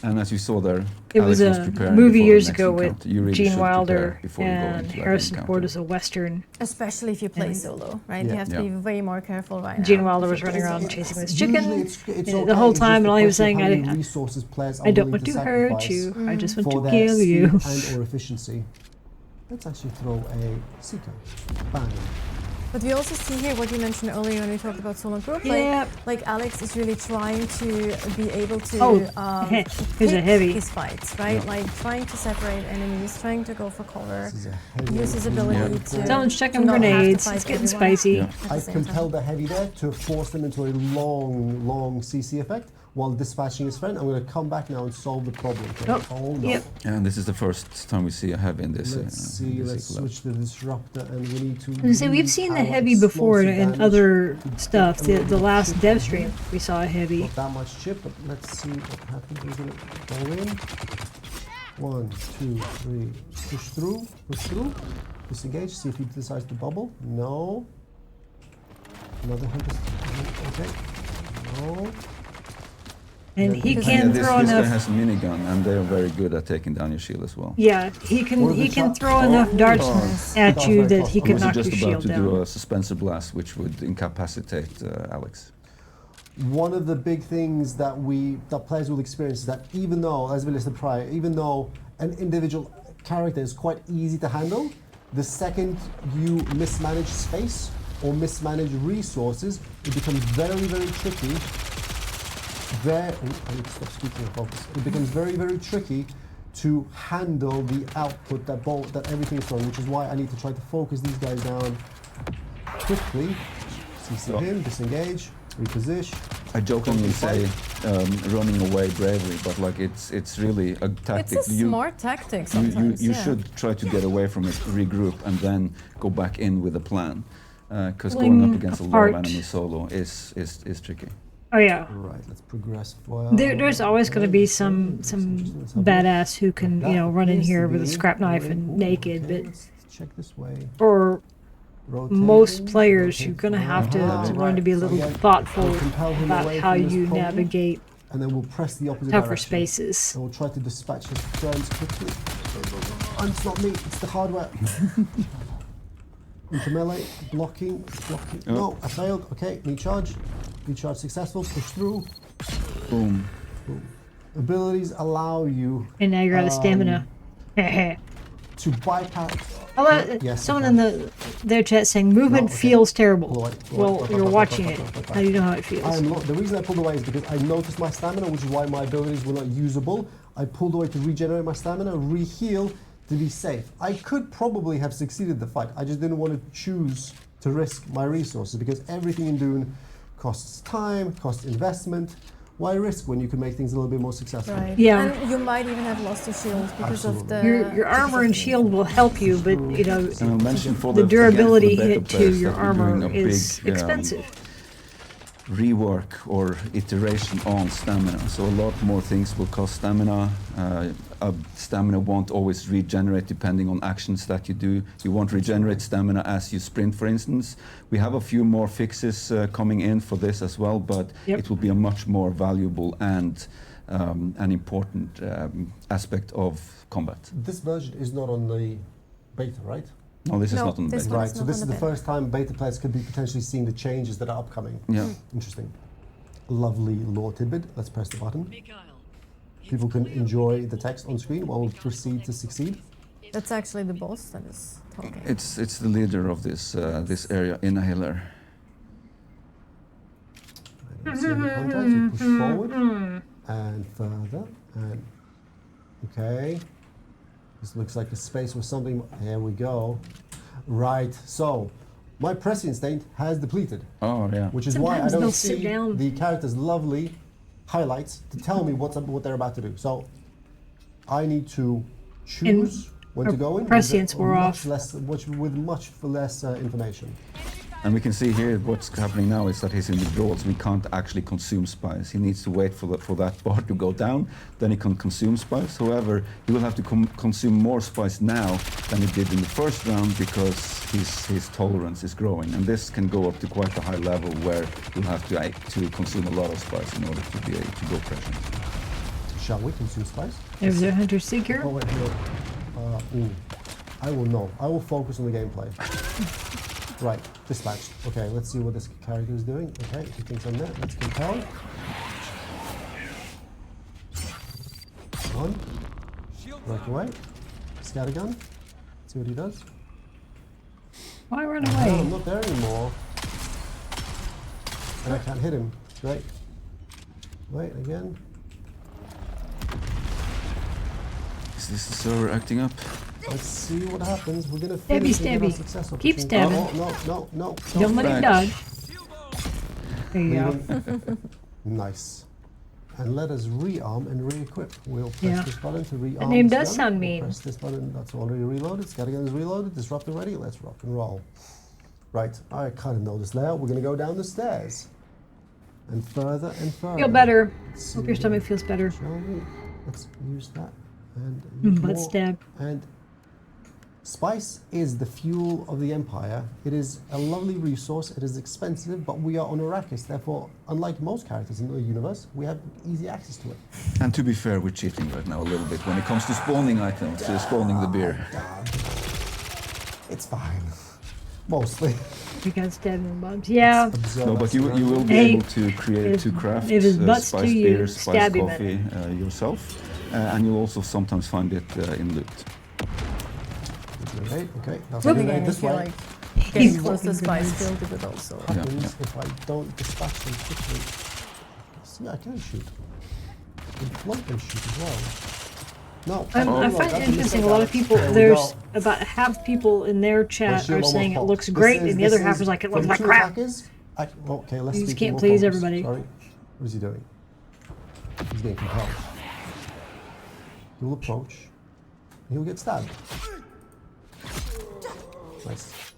And as you saw there, It Alex was a preparing movie before the years next ago with encounter. You really Gene should Wilder prepare before you go and into that Harrison Ford encounter. as a Western. Especially if you play solo, right? Yeah. You have to be way more careful right now. Gene Wilder was If you running play around solo. chasing this Usually chicken it's the okay, whole it's time, just and a all he was question saying, of how many resources players are I don't willing want to sacrifice hurt you. I just want for to their kill speed you. and/or efficiency. Let's actually throw a seeker. Bang. But we also see here what you mentioned earlier when we talked about solo group. Like, Yep. like Alex is really trying to be able to here's a pick heavy. his fights, right? Like trying to separate enemies, trying to go for cover, This is a heavy use his ability to. Someone's checking to not have to grenades. fight It's getting everyone spicy. at the I same time. compelled the heavy there to force them into a long CC effect while dispatching his friend. I'm going to come back now and solve the problem. Okay? Oh, no. yep. And this is the first time we see a heavy in this. Let's see, in this let's sequel. switch the disruptor and we need to. And so we've use seen the our heavy before explosive in damage other to get stuff. a The little bit of last chip dev in stream, here. we saw a heavy. Not that much chip, but let's see what happens. We're going to go in. 1, 2, 3. Push through. Disengage. See if he decides to bubble. No. Another hunter. Okay. No. And he Yeah, can this throw guy enough. has a minigun, and they are very good at taking down your shield as well. Yeah, he Or can the throw shot- enough darts That at was you very that close. he I could was knock your just about shield to down. do a dispenser blast, which would incapacitate Alex. One of the big things that players will experience is that even though, as Willis said prior, even though an individual character is quite easy to handle, the second you mismanage space or mismanage resources, it becomes very tricky. I need to stop speaking and focus. It becomes very tricky to handle the output that everything is throwing, which is why I need to try to focus these guys down quickly. CC him, disengage, reposition. I jokingly say running away bravely, but like it's really a tactic. It's a smart tactic You sometimes. yeah. should try to get away from it, regroup, and then go back in with a plan. Because going up against a lot of apart. enemies solo is tricky. Oh yeah. Right, let's progress. There's always going to be some badass who can run in here with a scrap knife and naked, but Let's check this way. for Rotating, most players, you're rotate going to have to forward. learn to be a Right, little so again, thoughtful we'll compel him about away how from this you problem, navigate and then we'll press the opposite tougher direction. spaces. And we'll try to dispatch his friends quickly. And it's not me, it's the hardware. Into melee, blocking. No, I failed. Okay, knee charge. Knee charge successful, push through. Boom. Abilities allow you And now you're out of stamina. to bypass. Yes, Someone in their chat saying movement okay. feels terrible. Pull away. Well, you're watching it. How do you know how it feels? The reason I pulled away is because I noticed my stamina, which is why my abilities were not usable. I pulled away to regenerate my stamina, re-heal to be safe. I could probably have succeeded the fight. I just didn't want to choose to risk my resources because everything in Dune costs time, costs investment. Why risk when you can make things a little bit more successful? Right. Yeah. And you might even have lost your shield because of the. Your armor and shield will help you, but And I'll mention for the again, for durability the beta hit to players your that we're doing armor a is big, expensive. rework or iteration on stamina. So a lot more things will cost stamina. Stamina won't always regenerate depending on actions that you do. You won't regenerate stamina as you sprint, for instance. We have a few more fixes coming in for this as well, but it will be a much more valuable and an important aspect of combat. This version is not on the beta, right? No, this is not on the beta. Right, so this is the first time beta players could be potentially seeing the changes that are upcoming. Yeah. Interesting. Lovely lore tidbit. Let's press the button. People can enjoy the text on screen while we proceed to succeed. That's actually the boss that is talking. It's the leader of this this area, Inhaler. Let's see the contact. We push forward and further and okay. This looks like a space or something. Here we go. Right. So my prescient state has depleted. Oh yeah. Which is Sometimes why I don't they'll sit see down. the character's lovely highlights to tell me what they're about to do. So I need to choose when to go in. Prescience with were much off. less, with much less information. And we can see here what's happening now is that he's in withdrawals. We can't actually consume spice. He needs to wait for that bar to go down, then he can consume spice. However, he will have to consume more spice now than he did in the first round because his tolerance is growing. And this can go up to quite a high level where you'll have to consume a lot of spice in order to go prescient. Shall we consume spice? There's a hunter seeker. Oh wait, no. I will know. I will focus on the gameplay. Right, dispatched. Okay, let's see what this character is doing. Okay, he thinks I'm there. Let's compel. One. Break away. Scattergun. See what he does. Why run No, away? I'm not there anymore. And I can't hit him. Great. Wait, again. Is this the server acting up? Let's see what happens. We're gonna finish Stabby, and get our stabby. success Keep opportunity. stabbing. Oh, no. Don't let him back. dodge. There you Leave go. him. Nice. And let us re-arm and re-equip. We'll press Yeah. this button to re-arm. That name this does gun. sound We'll mean. Press this button. That's already reloaded. Scattergun is reloaded. Disruptor ready. Let's rock and roll. Right. I kind of know this layout. We're gonna go down the stairs and further and further. Feel better. Let's Hope see your stomach here. feels better. Shall we? Let's use that and use Butt more. stab. And spice is the fuel of the empire. It is a lovely resource. It is expensive, but we are on Arrakis. Therefore, unlike most characters in the universe, we have easy access to it. And to be fair, we're cheating right now a little bit when it comes to spawning items, spawning the beer. It's fine. Mostly. You got stabbed in the bumps. Yeah. Observe No, but us you around. will be Hey, able to craft if his butt's spice to you, beer, spice stab him coffee yourself, and you'll also sometimes find it in loot. Grenade, okay. That's But a again, grenade I this feel way. like getting Keep close to walking spice grenades. filled it also. Happens Yeah. if I don't dispatch them quickly. See, I can shoot. I can float and shoot as well. No. I no, find that's it interesting. A lot of people, There we there's go. about half people in their chat My shield are saying it almost looks popped. great, This and the other half this is like, it from looks like two crap. attackers. Okay, let's You just speak can't more please focus. everybody. Sorry. What is he doing? He's getting compelled. He'll approach. He'll get stabbed. Nice.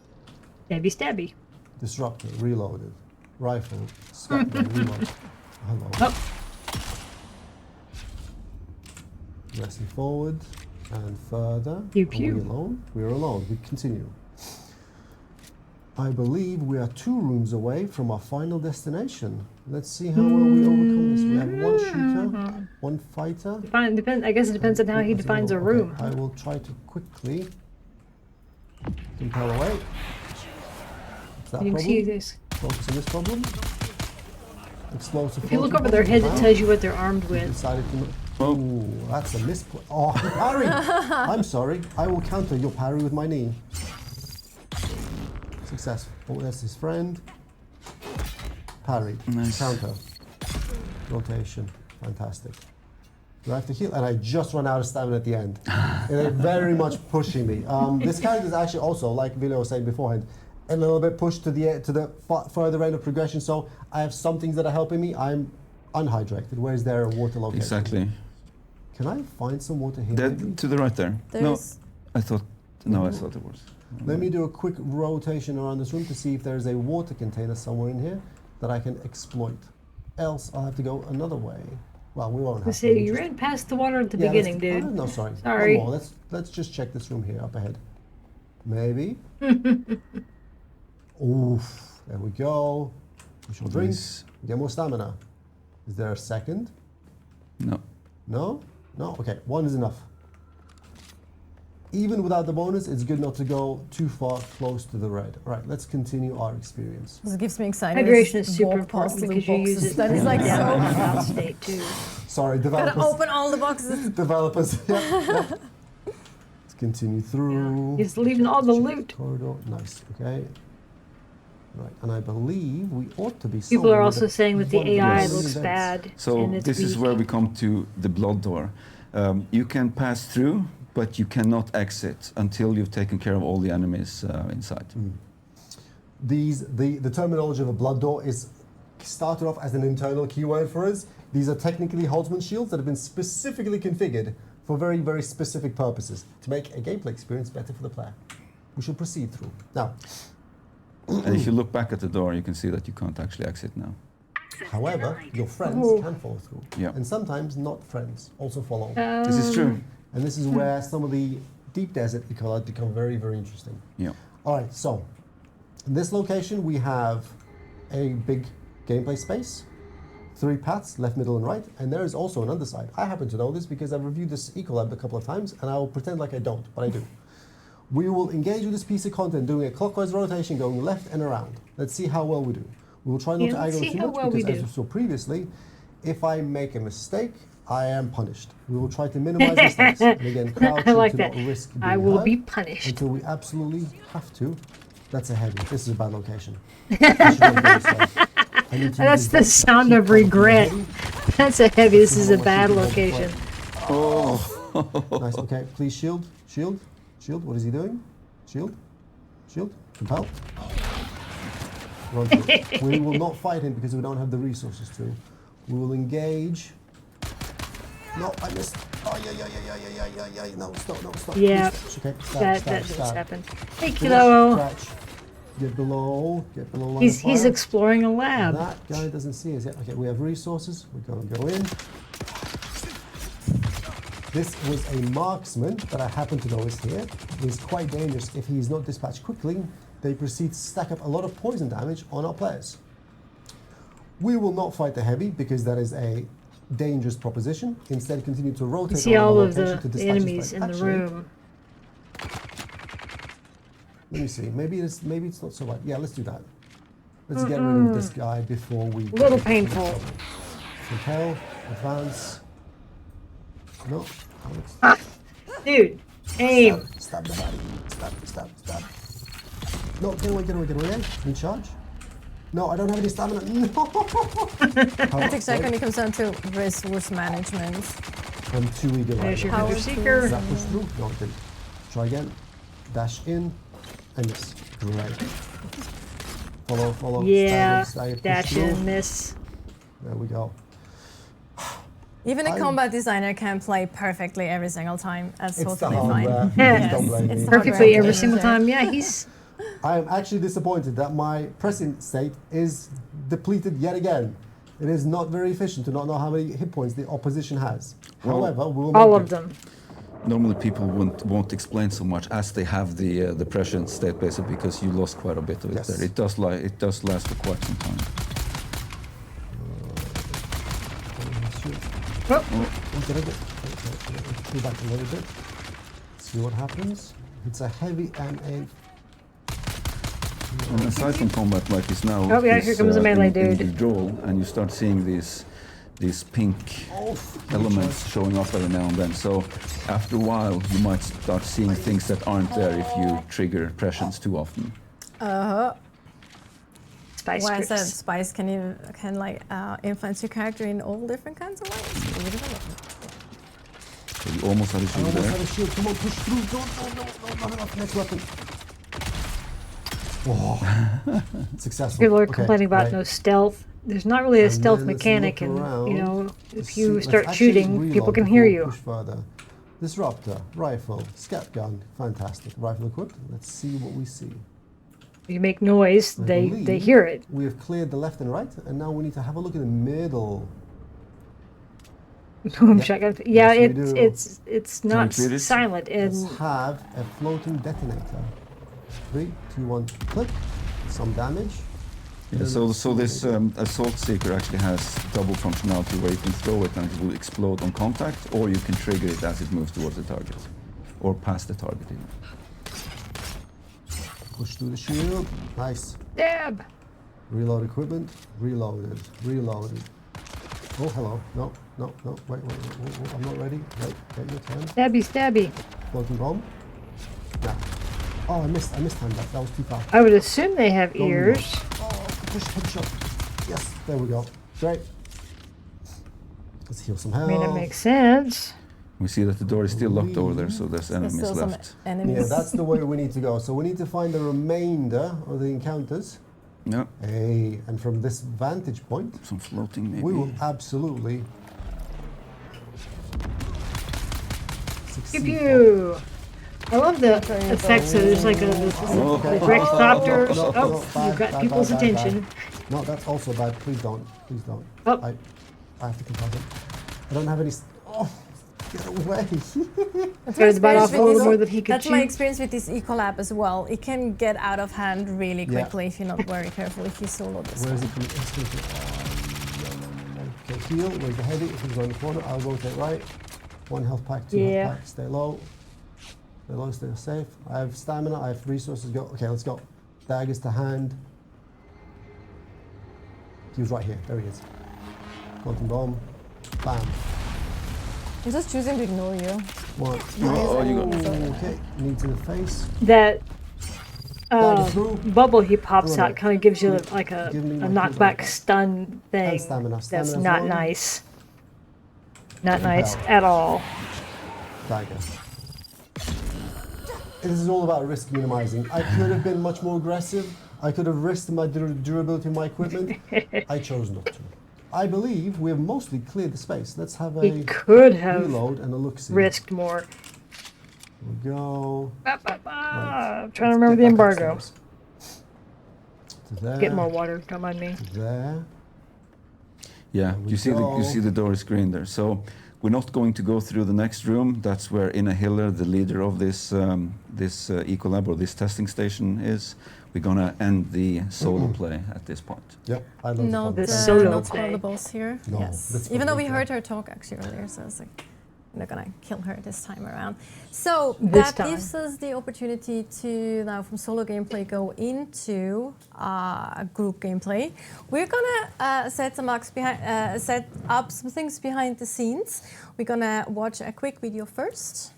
Stabby, stabby. Disruptor, reloaded. Rifle, scattered, reload. Hello. Oh, Pressing forward and further. Pew, Are pew. we alone? We're alone. We continue. I believe we are 2 rooms away from our final destination. Let's see how well we overcome this. We have 1 shooter, 1 fighter. I guess it depends on how he defines a Okay, room. I will try to quickly compel away. What's that You can problem? see this. Focus on this problem. Explosive. If you look floating over their heads, it problem. tells you what they're armed We with. decided to. Oh, that's a misplay. Oh, parry! I'm sorry. I will counter your parry with my knee. Successful. Oh, that's his friend. Parry. Nice. Counter. Rotation. Fantastic. Do I have to heal? And I just run out of stamina at the end. They're very much pushing me. This character is actually also, like Vilja was saying beforehand, a little bit pushed to the further end of progression. So I have some things that are helping me. I'm unhydrated. Where is there a water location? Exactly. Can I find some water here? That, maybe? to the right there. There's No, I thought. No, I thought it was. Let me do a quick rotation around this room to see if there's a water container somewhere in here. that I can exploit. Else, I'll have to go another way. Well, we won't have See, to. you ran past the water at the beginning, dude. No, sorry. Sorry. One more. Let's just check this room here up ahead. Maybe. Oof. There we go. We shall drink. Get more stamina. Is there a second? No. No? No? Okay, one is enough. Even without the bonus, it's good not to go too far close to the red. All right, let's continue our experience. This gives me anxiety. Hydration is super Walk past important little because you use boxes. it That is like so. out state too. Sorry, Gotta developers. open all the boxes. Developers. Yep. Let's continue through. He's leaving all the loot. Corridor. Nice. Okay. Right, and I believe we ought to be. People are somewhere also that saying that the one of AI these looks events. bad. So and it's this is weak. where we come to the blood door. You can pass through, but you cannot exit until you've taken care of all the enemies inside. The terminology of a blood door is started off as an internal keyword for us. These are technically Holtzman shields that have been specifically configured for very, very specific purposes to make a gameplay experience better for the player. We shall proceed through. Now, And if you look back at the door, you can see that you can't actually exit now. however, your friends Ooh. can follow through. Yeah. And sometimes not friends also follow. This is true. And this is where some of the deep desert ecology become very, very interesting. Yeah. All right, so in this location we have a big gameplay space, 3 paths, left, middle, and right, and there is also an underside. I happen to know this because I've reviewed this Ecolab a couple of times, and I will pretend like I don't, but I do. We will engage with this piece of content doing a clockwise rotation, going left and around. Let's see how well we do. We will try not Yeah, to let's aggro see too how much well we because, as do. we saw previously, if I make a mistake, I am punished. We will try to minimize mistakes. And again, crouching I like to that. not risk being I will hurt be punished. until we absolutely have to. That's a heavy. This is a bad location. I should go very slow. I need to That's use the that sound keep of coming regret. heavy. That's a heavy. This is a How bad much you can location. Nice. Okay, please shield. Shield. Shield. What is he doing? Shield. Shield. Compel. Run through. We will not fight him because we don't have the resources to. We will engage. No, I missed. Oh, yeah. No, stop. Yeah, Please. Okay, that stab. just happened. Hey, Finish, kiddo. scratch. Get below line He's of fire. exploring a lab. That guy doesn't see us yet. Okay, we have resources. We're going to go in. This was a marksman that I happen to know is here. It is quite dangerous if he is not dispatched quickly. They proceed to stack up a lot of poison damage on our players. We will not fight the heavy because that is a dangerous proposition. Instead, continue to rotate. You see around all the of location to the dispatch his enemies friend. in the Actually, room. Let me see. Maybe it's not so bad. Yeah, let's do that. Let's get rid of this guy before we. Little painful. Compel, advance. No. Dude, aim. Stab the body. Stab. No, get away. In charge. No, I don't have any stamina. No. I think second it comes down to resource management. I'm too eager right There's your now. How hunter is seeker. Does that push through? No, it didn't. Try again. Dash in. And miss. Great. Follow. Yeah, stagger, push dash through. in, miss. There we go. Even a I'm- combat designer can play perfectly every single time. That's It's the totally fine. hardware. Yes, Don't blame it's me. the Perfectly hardware every I'm single using. time. Yeah, he's. I am actually disappointed that my pressing state is depleted yet again. It is not very efficient to not know how many hit points the opposition has. Well, However, we will All make of it. them. Normally people won't explain so much as they have the present state basically because you lost quite a bit of it Yes. there. It does last for quite some time. Oh, Go back a little bit. See what happens. It's a heavy and a. And aside from combat like this now, Oh, yeah, here comes a melee in dude. withdrawal, and you start seeing these pink elements showing up every now and then. So after a while, you might start seeing things that aren't there if you trigger pressions too often. spice Why I said strips. spice can influence your character in all different kinds of ways. So you almost had a I shield almost there. had a shield. Come on, push through. No, not enough. Next weapon. Oh, successful. People are Okay, complaining about right. no stealth. There's not really a And stealth then let's mechanic, look and around you know, to if see- you let's start actually shooting, reload people can before hear we you. Push further. Disruptor, rifle, scat gun, fantastic. Rifle equipped. Let's see what we see. You make noise, I they believe hear it. We have cleared the left and right, and now we need to have a look at the middle. Boom Yep. shotgun. Yeah, Yes, we do. it's not clear it? silent Let's and have a floating detonator. 3, 2, 1, click. Some damage. Yeah, so this assault seeker actually has double functionality where you can throw it and it will explode on contact, or you can trigger it as it moves towards the target, or past the target even. Push through the shield. Nice. stab. Reload equipment. Reloaded. Reloaded. Oh, hello. No, no, no. Wait. I'm not ready. Wait, get your turn. Stabby, stabby. Floating bomb. Nah. Oh, I missed time. That was too far. I would assume they have Don't ears. reload. Oh, push headshot. Yes, there we go. Great. Let's heal some I health. mean, it makes sense. We see that the door is still locked over there, so there's There's enemies still some left. enemies. Yeah, that's the way we need to go. So we need to find the remainder of the encounters. Yeah, Hey, and from this vantage point, some floating maybe. we will absolutely Pew succeed. pew. I love the effects. So there's like a Okay. the direct copter. No, Oh, bad, you've got bad, people's bad, bad, attention. bad. No, that's also bad. Please don't. Please don't. Oh. I have to control it. I don't have any. Oh, get away. That's Go to the bottom experience floor with more this- than he could That's my chew. experience with this Ecolab as well. It can get out of hand really Yeah. quickly if you're not very careful, if you solo this Where is one. it coming? It's coming no. Okay, heal. Where's the heavy? If it's on the corner, I'll rotate right. 1 health pack, 2 Yeah. health pack. Stay low. Stay low, stay safe. I have stamina, I have resources. Go. Okay, let's go. Daggers to hand. He was right here. There he is. Quantum bomb. Bam. I'm just choosing to ignore you. 1. Oh, you got Okay, knee to the face. That Dagger through. bubble he pops Oh, out kind of gives you give- like a give me my knockback cooldown. stun thing. And stamina. That's Stamina's not 1. nice. Not nice Repel. at all. Dagger. This is all about risk minimizing. I could have been much more aggressive. I could have risked my durability of my equipment. I chose not to. I believe we have mostly cleared the space. Let's have a He could have reload and a look-see. risked more. Here we go. I'm Right. trying to Let's remember get the back embargo. upstairs. To there. Get more water. Don't mind me. To there. Yeah, we you see go. you see the door is green there. So we're not going to go through the next room. That's where Ina Hiller, the leader of this Ecolab or this testing station, is. We're gonna end the solo play at this point. Yep. I love Not, The the solo not play. spoil the boss here. No, Yes. let's Even though we not heard her talk actually earlier, so I was like, I'm not gonna kill her this time around. So This that time. gives us the opportunity to now from solo gameplay go into group gameplay. We're gonna set up some things behind the scenes. We're gonna watch a quick video first.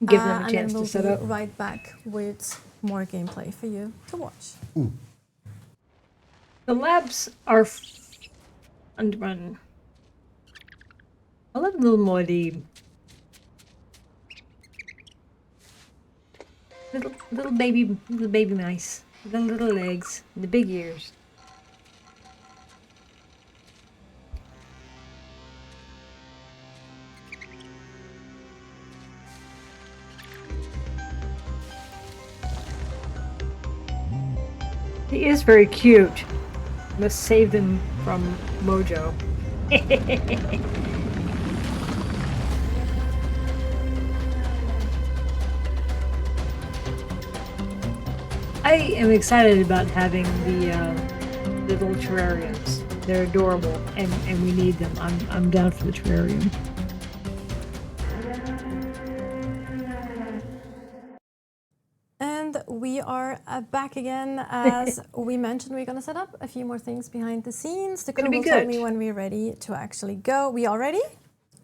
Give them a and chance then we'll to set be up. right back with more gameplay for you to watch. The labs are underrun. I love the little more the little baby mice, the little legs, the big ears. He is very cute. Must save them from Mojo. I am excited about having the little terrariums. They're adorable, and we need them. I'm down for the terrarium. And we are back again. As we mentioned, we're going to set up a few more things behind the scenes. The crew Gonna be will tell good. me when we're ready to actually go. We all ready?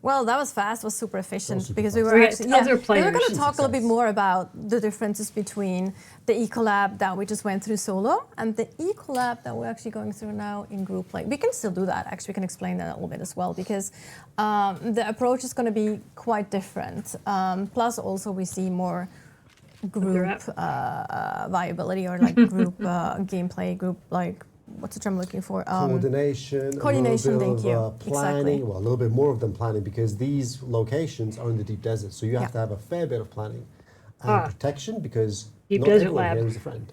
Well, that was fast. Was super efficient super because we fast. were We got actually other we were going players. to talk a little bit Success. more about the differences between the Ecolab that we just went through solo and the Ecolab that we're actually going through now in group play. We can still do that. Actually, we can explain that a little bit as well because the approach is going to be quite different. Plus, also we see more group viability or like group gameplay, group like what's the term I'm looking for? Coordination, coordination, a little thank bit you. of planning, Exactly. well, a little bit more of them planning because these locations are in the deep desert, so you have Yeah. to have a fair bit of planning and protection because Deep not desert everyone lab. here is a friend.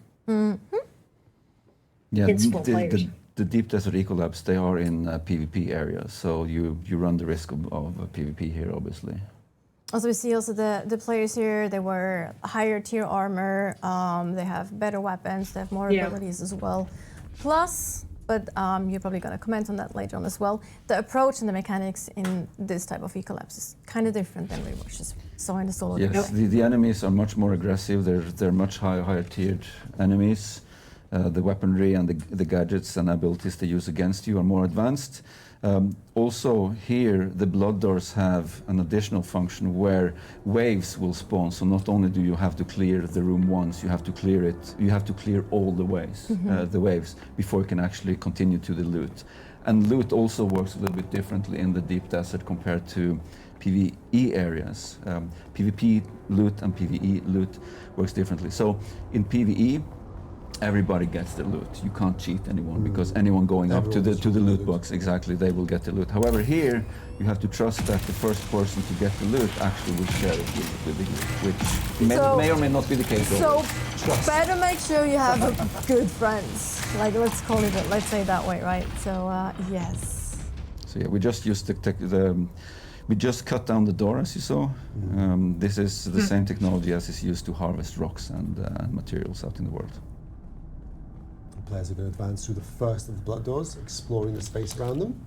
Yeah, Against full players. the deep desert ecolabs, they are in PvP areas, so you run the risk of PvP here, obviously. Also, we see also the players here, they wear higher tier armor, they have better weapons, they have more abilities as well. Plus, but you're probably going to comment on that later on as well, the approach and the mechanics in this type of ecolabs is kind of different than we just saw in the solo game. Yes, the enemies are much more aggressive, they're much higher tiered enemies. The weaponry and the gadgets and abilities they use against you are more advanced. Also here, the blood doors have an additional function where waves will spawn. So not only do you have to clear the room once, you have to clear it. You have to clear all the waves before you can actually continue to the loot. And loot also works a little bit differently in the deep desert compared to PvE areas. PvP loot and PvE loot works differently. So in PvE, everybody gets the loot. You can't cheat anyone because anyone going up to the loot box, exactly, they will get the loot. However, here you have to trust that the first person to get the loot actually will share it with the group, which may or may not be the case. So better make sure you have good friends. Like let's say it that way, right? So yes. So yeah, we just used we just cut down the door, as you saw. This is the same technology as is used to harvest rocks and materials out in the world. Players are going to advance through the first of the blood doors, exploring the space around them,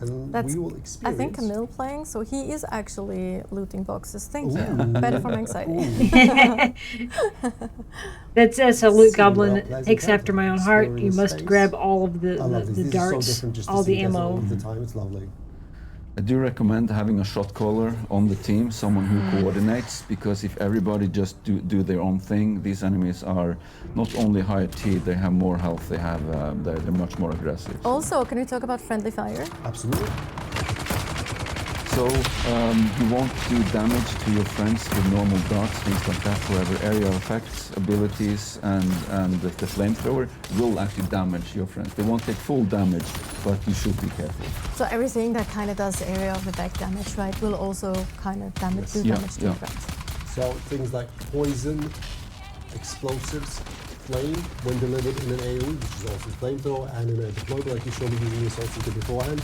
and we will experience. I think Camille playing, so he is actually looting boxes. Thank you. Better for my anxiety. That's a loot goblin that takes after my own heart. You must grab all of the darts, all the ammo. All the time, it's lovely. I do recommend having a shot caller on the team, someone who coordinates, because if everybody just do their own thing, these enemies are not only higher tier, they have more health, they're much more aggressive. Also, can we talk about friendly fire? Absolutely. So you won't do damage to your friends with normal darts, things like that. However, area effects, abilities, and the flamethrower will actually damage your friends. They won't take full damage, but you should be careful. So everything that kind of does area of effect damage, right, will also kind of damage to your friends. So things like poison, explosives, flame, when delivered in an AoE, which is also flamethrower, and in a deployable, like you showed me using the assault seeker beforehand.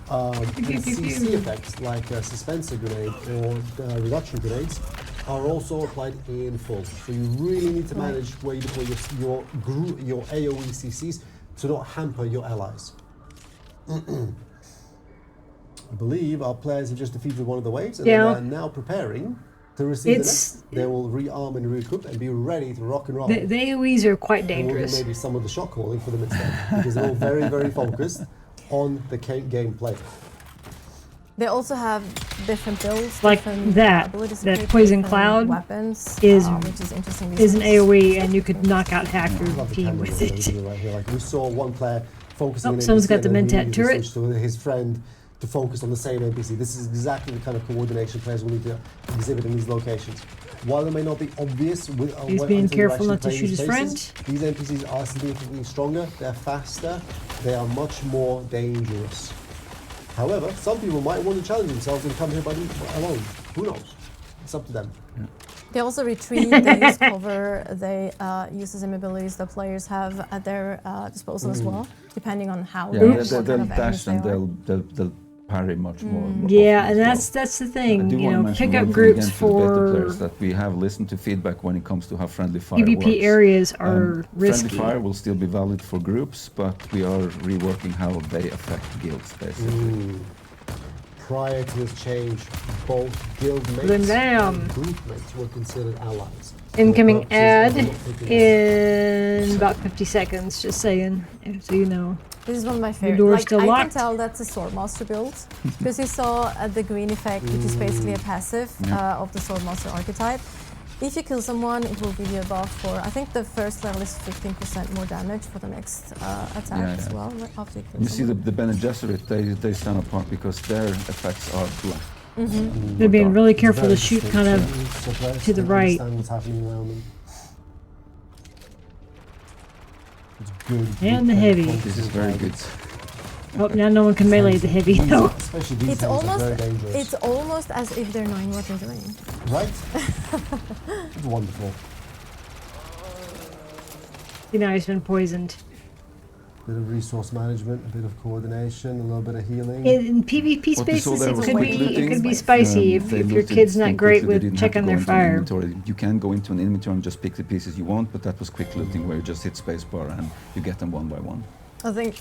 And CC effects like suspenser grenade or reduction grenades are also applied in full. So you really need to manage where you deploy your AoE CCs to not hamper your allies. I believe our players have just defeated one of the waves and they are now preparing to receive the next. They will rearm and re-equip and be ready to rock and roll. The AoEs are quite dangerous. Maybe some of the shot calling for them instead, because they're all very, very focused on the gameplay. They also have different builds, like different that poison cloud weapons, is which is interesting. Is an AoE, and you could knock out half your team with it. Right here. Like we saw one player focusing on someone's NPC got the and then Mentat he turret. switched to his friend to focus on the same NPC. This is exactly the kind of coordination players will need to exhibit in these locations. While it may not be obvious, he's being careful not to shoot his friend. These NPCs are significantly stronger, they're faster, they are much more dangerous. However, some people might want to challenge themselves and come here alone. Who knows? It's up to them. Yeah. They also retreat, they use cover, they use the same abilities that players have at their disposal as well, depending on how they'll dash and they'll parry much more. Yeah, and that's the thing. You know, pick up groups for players that we have listened to feedback when it comes to how friendly fire PvP works. areas are risky. Friendly fire will still be valid for groups, but we are reworking how they affect guilds, basically. Prior to this change, both guild mates and group mates were considered allies. Incoming ad in about 50 seconds, just saying, so you know. This is one of my favorites. Door's like, still I locked. can tell that's a Swordmaster build, because you saw the green effect, which is basically a passive of the Swordmaster archetype. If you kill someone, it will give you a buff for, I think the first level is 15% more damage for the next attack as well. After you kill you see the Bene Gesserit, they stand apart because their effects are black. They're being really careful to shoot kind of to the right. What's happening around them. It's good. And the heavy. This is very good. Oh, now no one can melee the heavy though. Especially these things are very dangerous. It's almost as if they're knowing what they're doing. Right? It's wonderful. You know, he's been poisoned. Bit of resource management, a bit of coordination, a little bit of healing. In PvP What you saw spaces, there it was could quick be looting. spicy if They your looted kid's not things great quickly. They with didn't have to checking go their into an fire. inventory. You can go into an inventory and just pick the pieces you want, but that was quick looting where you just hit spacebar and you get them one by one. I think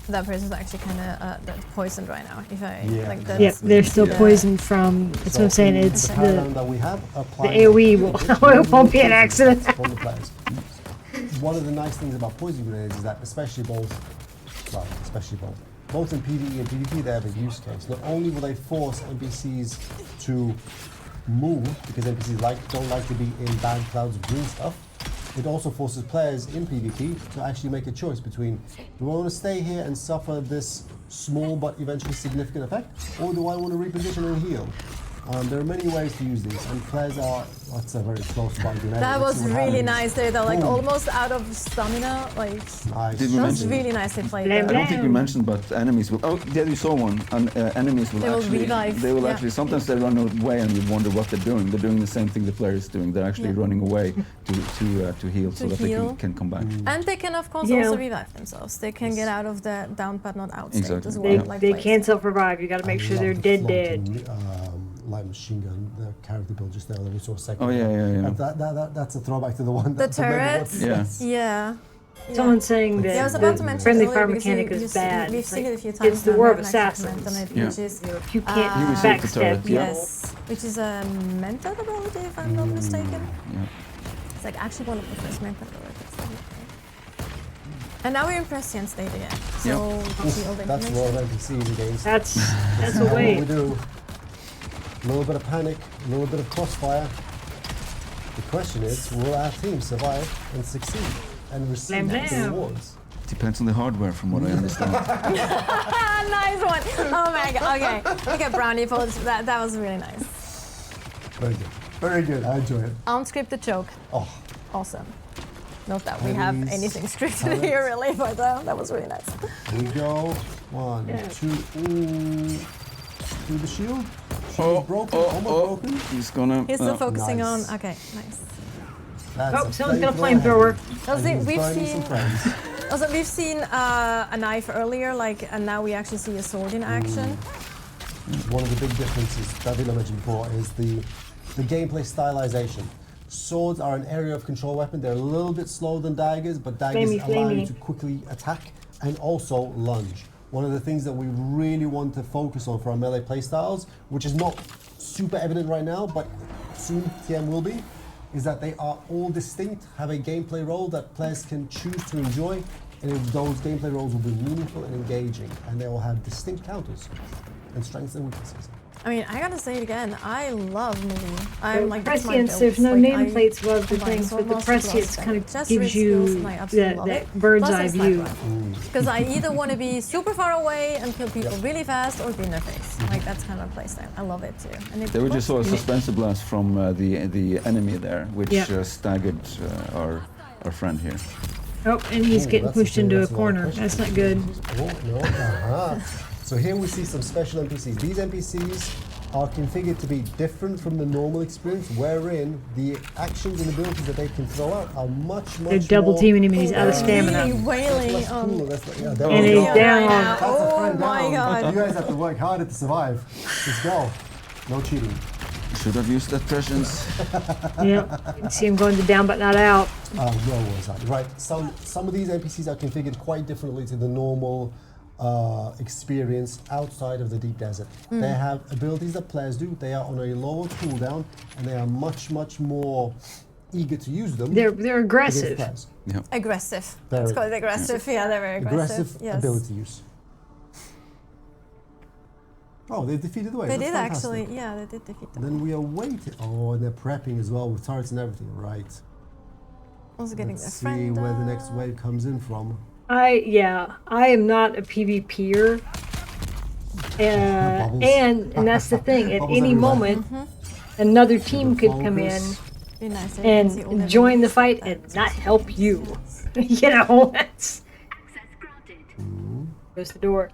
that person's actually kind of poisoned right now. If I Yeah. like Yep, that's they're still Yeah. poisoned from. That's what I'm saying. It's the paradigm the that we have the applied AOE will. It won't be an accident. from the players. One of the nice things about poison grenades is that especially both in PvE and PvP, they have a use case. Not only will they force NPCs to move because NPCs don't like to be in bad clouds of green stuff. It also forces players in PvP to actually make a choice between, do I want to stay here and suffer this small but eventually significant effect, or do I want to reposition and heal? There are many ways to use these, and players are, that's a very close fight. That was really nice there, though. Like almost out of stamina. Like Nice. Did we that was mention- really nicely played. Blam, I There. don't think we mentioned, but enemies will. Oh, there you saw one. And enemies will They will actually. revive, They will yeah. actually. Sometimes they run away, and you wonder what they're doing. They're doing the same thing the player is doing. They're actually Yeah. running away to heal, so To that heal. they can come back. And they can, of course, Yeah. also revive themselves. They can get out of the down but not out state Exactly. as well. They, like they players can't do. self-revive. You got to make sure they're dead. Light machine gun, the character build just now that we saw a second. Oh, yeah, yeah, yeah. And that's a throwback to the one. The that maybe turrets. what's- Yeah. Yeah. Someone's saying Yeah, I was that about to the mention friendly earlier fire because mechanic you is bad. We've It's seen like, it a few times. it's the now, war and of I have an actual assassins. comment on it, Yeah. which is If you can't You reset the backstab turret, people, yeah. yes, which is a mentor ability, if I'm not mistaken. Yeah. It's like actually one of the first mentor abilities. that we played. And now we're in prescient state again. So field That's information. raw NPCs against. that's a What we way. do. A little bit of panic, a little bit of crossfire. The question is, will our team survive and succeed and receive Blam, the blam. rewards? Depends on the hardware, from what I understand. Nice one. Oh my god. Okay. Okay, brownie points. That was really nice. Very good. Very good. I enjoy it. Unscripted joke. Oh, Awesome. Not that we have Enemies, anything scripted turrets. here really, but that was really nice. here we go. One, Yeah. two. Ooh. Through the shield. Shield broken. Almost broken. He's gonna. He's still focusing Nice. on. Okay, nice. That's Oh, a someone's got a flamethrower. And think he's we've burning seen- some friends. Also, we've seen a knife earlier, like, and now we actually see a sword in action. One of the big differences that Villa mentioned before is the gameplay stylization. Swords are an area of control weapon. They're a little bit slower than daggers, but daggers Flamey, allow you flamey. to quickly attack and also lunge. One of the things that we really want to focus on for our melee playstyles, which is not super evident right now, but soon TM will be, is that they are all distinct, have a gameplay role that players can choose to enjoy, and those gameplay roles will be meaningful and engaging, and they will have distinct counters and strengths and weaknesses. I mean, I gotta say it again. I love movie. I'm like that's my prescience, build. there's no Like, nameplates above the combine things, sword but the master plus prescience spell. kind of Just gives risk skills, you and I absolutely love that it. bird's Plus eye it's sniper view. rifle. Because I either want to be super far away and kill people really fast or be in their face. Like that's kind of playstyle. I love it too. And it There we just saw a works. suspensive blast from the enemy there, which Yeah. staggered our friend here. Oh, and he's Ooh, getting that's pushed into a that's lot of corner. pressure. That's not good. Oh, no. So here we see some special NPCs. These NPCs are configured to be different from the normal experience, wherein the actions and abilities that they can throw out are much They're double more- teaming him and he's out of They're stamina. Really That's wailing less on. cool. That's like, yeah, there And we he's go. down. That's a Oh friend my down. god. You guys have to work harder to survive. Let's go. No cheating. Should have used that prescience. Yep. You see him going to down but not out. Where was I? Right. Some of these NPCs are configured quite differently to the normal experience outside of the deep desert. They have abilities that players do. They are on a lower cooldown, and they are much more eager to use them. They're against aggressive. players. Yeah. Aggressive. Very- Let's call it aggressive. Yeah, they're very aggressive. Aggressive Yes. ability use. Oh, they defeated the wave. They That's did fantastic. actually. Yeah, they did defeat them. And then we are waiting. Oh, and they're prepping as well with turrets and everything. Right. Also getting Let's their see friend. where the next wave comes in from. I am not a PvPer. Bubbles. And that's the thing. At Bubbles any everywhere. moment, another team could come in Focus. Be nice. so you can see all their and join the moves. fight and not help you. You know, that's goes the door.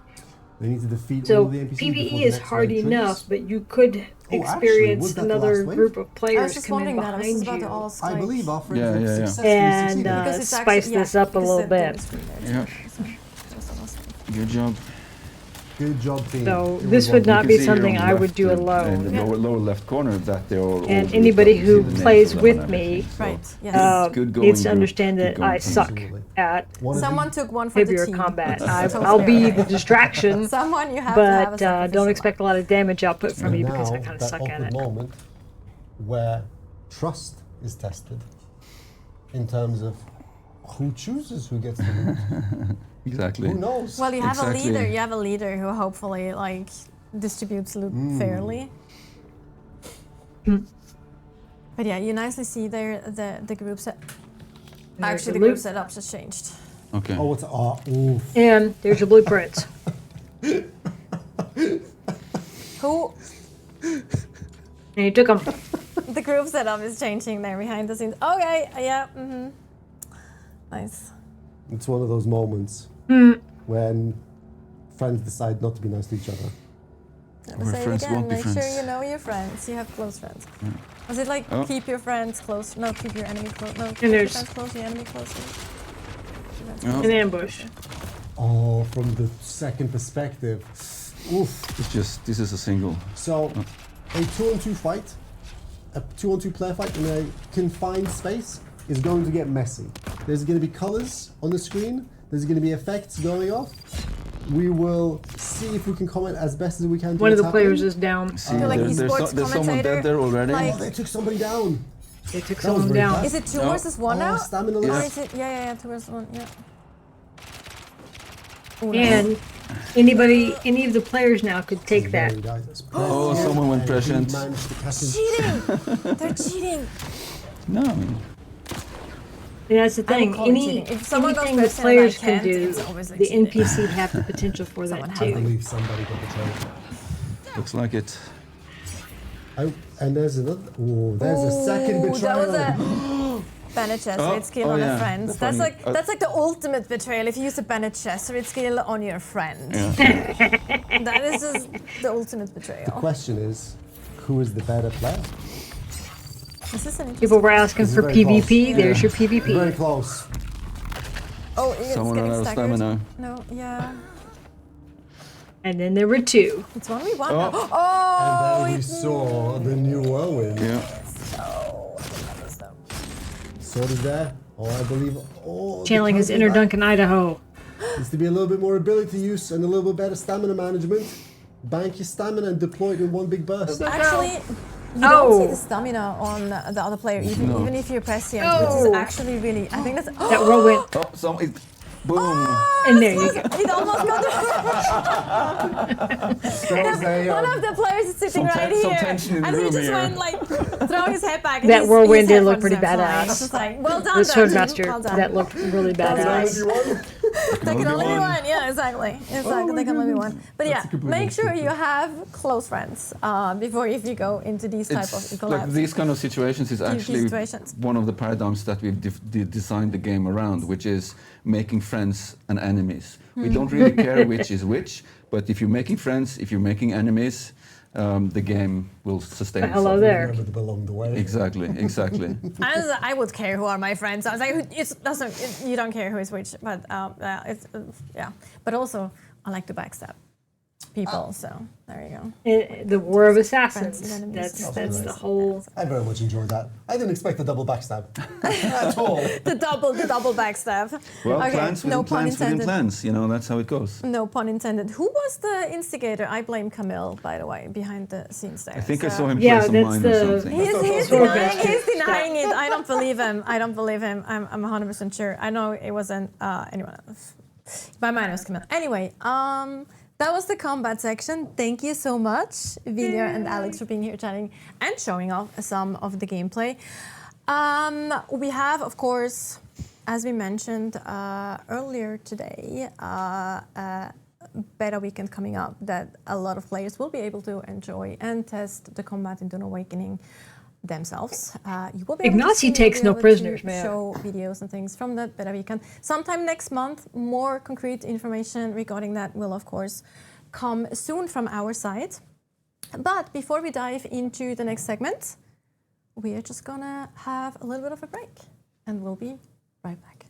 They need to defeat So all the NPCs before PvE the is next hard wave enough, triggers. but you could actually, experience was that the another last wave? group of I was players just come in wondering that. I was just behind about to you ask. I like, believe our friends Yeah, have yeah, yeah. successfully and succeeded. because it's spice actually, this up a because little the bit. screen there, Yeah. sorry. Just a last- Good job. Good job, team. So It this was would lovely. not You be can see something here on I the would do left, alone. In the lower left corner that they are all And grouped anybody up. You who see the names plays of them with and me, everything, so Right. Yes. good going needs to group, understand good that going I team. suck Absolutely. at One of Someone you- took one for the heavier team. combat. Totally I'll be fair. the distraction, Someone you have to have a but sacrificial don't lamb. expect a lot of damage output from And me because I now, kind of that suck at awkward it. moment where trust is tested in terms of who chooses who gets the loot. Exactly. Who knows? Well, you have Exactly. a leader. You have a leader who hopefully like distributes loot fairly. But yeah, you nicely see there the group set. There's Actually, the the group loot. setups has changed. Okay. Oh, it's oof. And there's your blueprints. Who And you took them. the group setup is changing there behind the scenes. Okay, yeah, nice. It's one of those moments when friends decide not to be nice to each other. Let me Where say it friends again. won't be Make sure friends. you know your friends. You have close friends. Was it like Oh. keep your friends close? No, keep your enemy close. No, keep your there's- friends close. Your enemy close. Keep your friends Oh. close. An ambush. Oh, from the second perspective. Oof. It's just, this is a single. So, a 2-on-2 fight, a 2-on-2 player fight in a confined space is going to get messy. There's going to be colors on the screen. There's going to be effects going off. We will see if we can comment as best as we can. to One of the what's players happening. is down. See, feel like there's esports there's someone commentator, dead there already. like- Oh, they took somebody down. They took That was someone very down. fast. Is it two No. versus one Oh, now? stamina Or loss. is it? Yeah, 2 versus 1. Yeah. Ooh, And any of the players now could take that. Very nice. Oh, someone went And he prescient. managed to catch him. cheating! They're cheating. No, I mean, And that's the I thing. would call it cheating. If someone goes Anything the first and I players can can't, do, it's obviously the cheating. NPC have the potential for Someone that has I too. believe somebody got betrayed. looks like it. And there's another. Oh, there's a second Ooh, betrayal. That was a Bennett Jesuit skill on yeah, a friend. that's That's funny. like the ultimate betrayal. If you use a Bennett Jesuit skill on your friend, that is just the ultimate betrayal. Question is, who is the better player? This is an interesting. People were asking This is for very close. PvP. There's your Very PvP. close. Oh, it's Someone getting ran out of staggered. stamina. No, yeah, And then there were two. it's 1v1. Oh. now. Oh, And then we saw the new whirlwind. Yeah. Sword is there. Oh, I believe. Oh, the Channeling his counter inner back Duncan Idaho. needs to be a little bit more ability use and a little bit better stamina management. Bank your stamina and deploy it in one big burst. Actually, you don't see Oh. the stamina on the other player, even No. even if you're prescient, Oh. which is actually really. I think that's. That whirlwind. Oh, boom. And there you go. It almost got one of the players is sitting Some right ten- some here, tension in the and he room just here. went like throw his head back. And That his whirlwind did look headphones pretty are flying. badass. It's just like, well done, The Duncan. Swordmaster, Well done. that looked really badass. They can only be one. Yeah, exactly. They can only be one. But yeah, make sure you have close friends before if you go into these type of It's collabs. like these kind of situations is actually situations. one of the paradigms that we've designed the game around, which is making friends and enemies. We don't really care which is which, but if you're making friends, if you're making enemies, the game will sustain itself. Hello there. Remember to belong the way. Exactly, exactly. I would care who are my friends. I was like, you don't care who is which, but it's yeah. But also, I like to backstab people, so there you go. The War of Assassins. Friends and enemies. That's the whole. I very much enjoyed that. I didn't expect a double backstab at all. The double backstab. Well, Okay, plans within no pun plans within intended. plans. You know, that's how it goes. No pun intended. Who was the instigator? I blame Camille, by the way, behind the scenes there. I think I So- saw him Yeah, play some that's mine or the- something. He's Swordmaster. denying it. I don't believe him. I'm 100% sure. I know it wasn't anyone else. By mine, it was Camille. Anyway, that was the combat section. Thank you so much, Vilja and Alex, for being here chatting and showing off some of the gameplay. We have, of course, as we mentioned earlier today, beta weekend coming up that a lot of players will be able to enjoy and test the combat in Dune Awakening themselves. You will be able to Ignacy see, you'll takes be no able to prisoners, man. show videos and things from that beta weekend. Sometime next month, more concrete information regarding that will, of course, come soon from our side. But before we dive into the next segment, we are just gonna have a little bit of a break, and we'll be right back.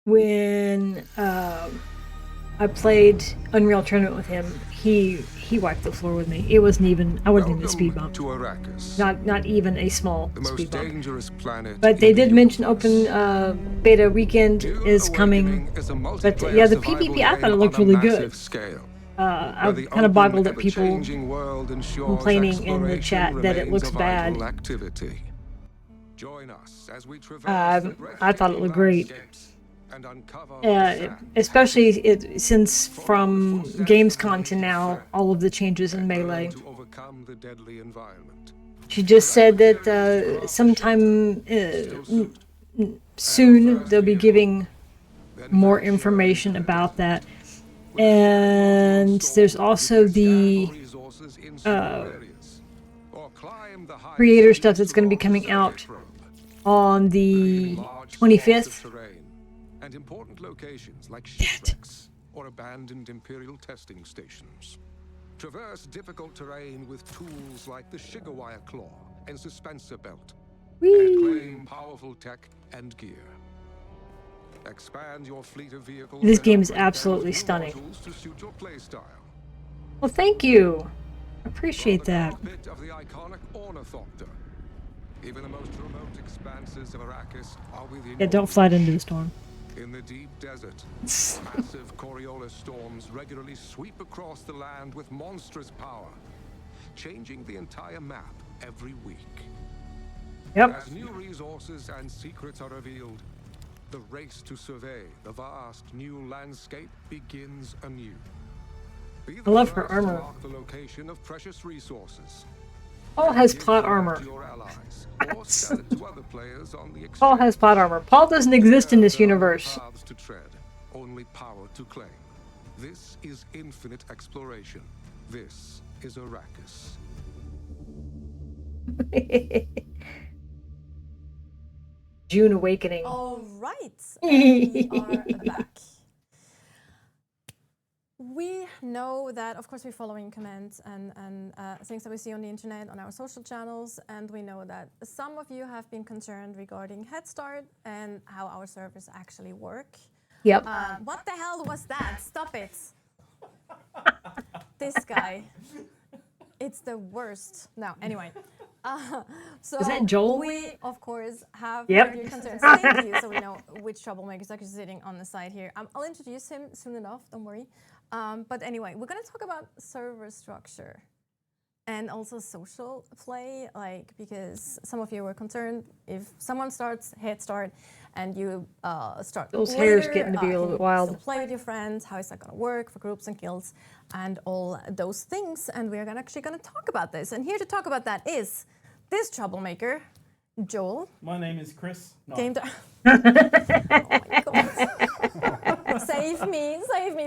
When I played Unreal Tournament with him, he wiped the floor with me. It wasn't even, I wasn't even a speed bump. To Arrakis, Not even a small the most speed bump. dangerous planet. But they in the did mention universe. open beta weekend Dune is coming. Awakening is a But multiplayer yeah, the survival PvP, I thought game it looked on a really good. massive scale, I'm where the kind of open, boggled at people ever-changing world ensures complaining in the exploration chat that it remains looks a vital bad. activity. Join us as we traverse the I thought it looked great. landscapes and uncover what stands Especially since from Gamescom to now, all of the changes in Melee. to overcome the deadly environment. She just said that sometime soon they'll be giving more information about that. And there's also the creator stuff that's going to be coming out on the 25th. And important locations like shipwrecks or abandoned Imperial testing stations. Traverse difficult terrain with tools like the sugar wire claw and suspensor belt. And claim powerful tech and gear. Expand your fleet of vehicles. This and game is upgrade them absolutely with new stunning. modules to suit your playstyle. Well, thank you. I appreciate From the that. cockpit of the iconic Ornithopter. Even the most remote expanses of Arrakis are within Yeah, don't fly into the storm. In the deep desert, massive Coriolis storms regularly sweep across the land with monstrous power, changing the entire map every week. Yep. As new resources and secrets are revealed, the race to survey the vast new landscape begins anew. Be the I love her first to armor. mark the location of precious resources. Paul has Give plot it armor. to your allies, or sell it to other players on the Paul exchange. has plot armor. Paul doesn't exist in this There are no universe. paths to tread, only power to claim. This is infinite exploration. This is Arrakis. Dune Awakening. All right, we are back. We know that, of course, we're following comments and things that we see on the internet, on our social channels, and we know that some of you have been concerned regarding Head Start and how our servers actually work. Yep. What the hell was that? Stop it. This guy. It's the worst. No, anyway. So Is that Joel? we, of course, have Yep. heard your concerns. Thank you. So we know which troublemaker is actually sitting on the side here. I'll introduce him soon enough. Don't worry. But anyway, we're going to talk about server structure and also social play, like, because some of you were concerned if someone starts Head Start and you start Those hairs later, getting to be a little can bit you wild. still play with your friends, how is that going to work for groups and guilds and all those things, and we're actually going to talk about this. And here to talk about that is this troublemaker, Joel. My name is Chris. No. Game oh my god. Save me,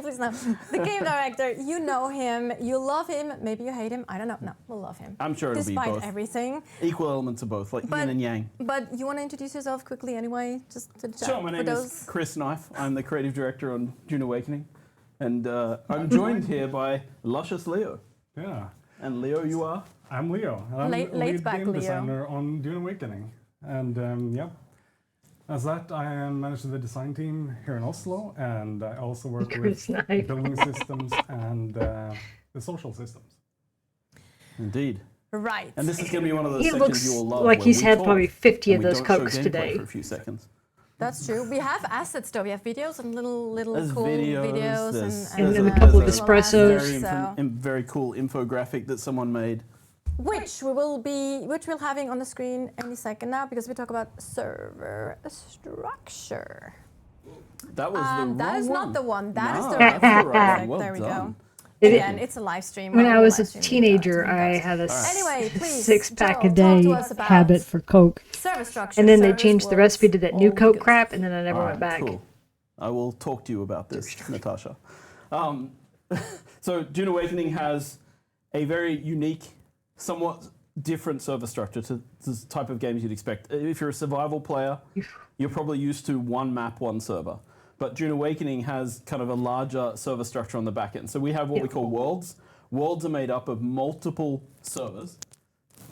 please. No. The game director, you know him, you love him, maybe you hate him, I don't know. No, we'll love him. I'm sure it'll be Despite both. everything. Equal elements of both, like yin and yang. But you want to introduce yourself quickly anyway, just to chat Sure, my for name those. is Chris Knife. I'm the creative director on Dune Awakening. And I'm joined here by luscious Leo. Yeah, And Leo, you are? I'm Leo. And I'm Laid lead back game Leo. designer on Dune Awakening. And yeah, as that, I manage the design team here in Oslo, and I also work with Chris Knife. building systems and the social systems. Indeed. Right. And this is going to be one of those He sections looks you will love. like where he's we had talk probably 50 and of we those don't show Cokes gameplay today. for a few seconds. That's true. We have assets though. We have videos and little There's cool videos there's- And there's a couple of there's espressos. Very, So, very cool infographic that someone made. which we're having on the screen any second now, because we talk about server structure. That was the wrong That is one. not the one. That is No, the that's right the one. right Perfect. one. Well There we done. go. It- Again, it's a live stream. When We're I all was a live streaming teenager, videos. I had a Anyway, please, 6-pack Joel, a day talk to us about habit for Coke. server structure. And then they service changed the worlds, recipe to that new all Coke good crap, stuff. and then I never All went right, back. Cool. I will talk to you about this, Natasha. So Dune Awakening has a very unique, somewhat different server structure to the type of games you'd expect. If you're a survival player, you're probably used to one map, one server. but Dune Awakening has kind of a larger server structure on the back end. So we have what we call worlds. Worlds are made up of multiple servers,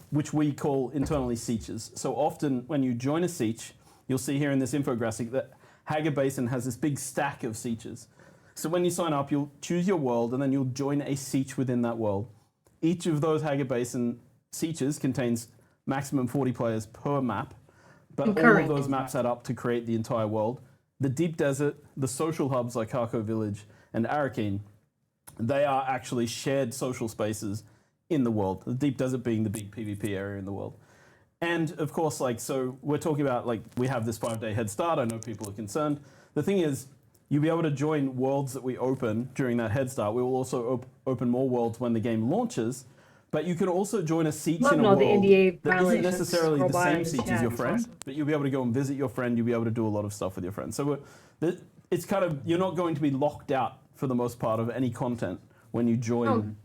which we call internally sietches. So often when you join a sietch, you'll see here in this infographic that Hager Basin has this big stack of sietches. So when you sign up, you'll choose your world and then you'll join a sietch within that world. Each of those Hager Basin sietches contains maximum 40 players per map, but all of those maps add up to create the entire world. The Deep Desert, the social hubs like Harko Village and Arakeen, they are actually shared social spaces in the world. The Deep Desert being the big PvP area in the world. And of course, so we're talking about, we have this 5-day head start. I know people are concerned. The thing is, you'll be able to join worlds that we open during that head start. We will also open more worlds when the game launches. But you can also join a sietch in a world that isn't necessarily the same sietch as your friend, but you'll be able to go and visit your friend. You'll be able to do a lot of stuff with your friends. So it's kind of, you're not going to be locked out for the most part of any content when you join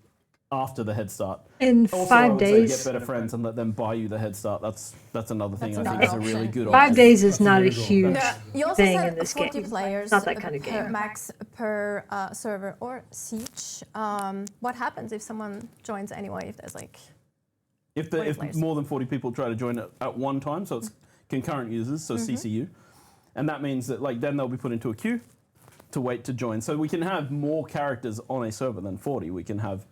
after the head start. In also, 5 days, get better friends and let them buy you the head start. That's another thing I think is a really good 5 days is not a huge You also thing said in this 40 game. players Not that kind of per game. max per server or siege. What happens if someone joins anyway? If there's if more than 40 people try to join at one time, so it's concurrent users, so CCU, and that means that then they'll be put into a queue to wait to join. So we can have more characters on a server than 40. We can have,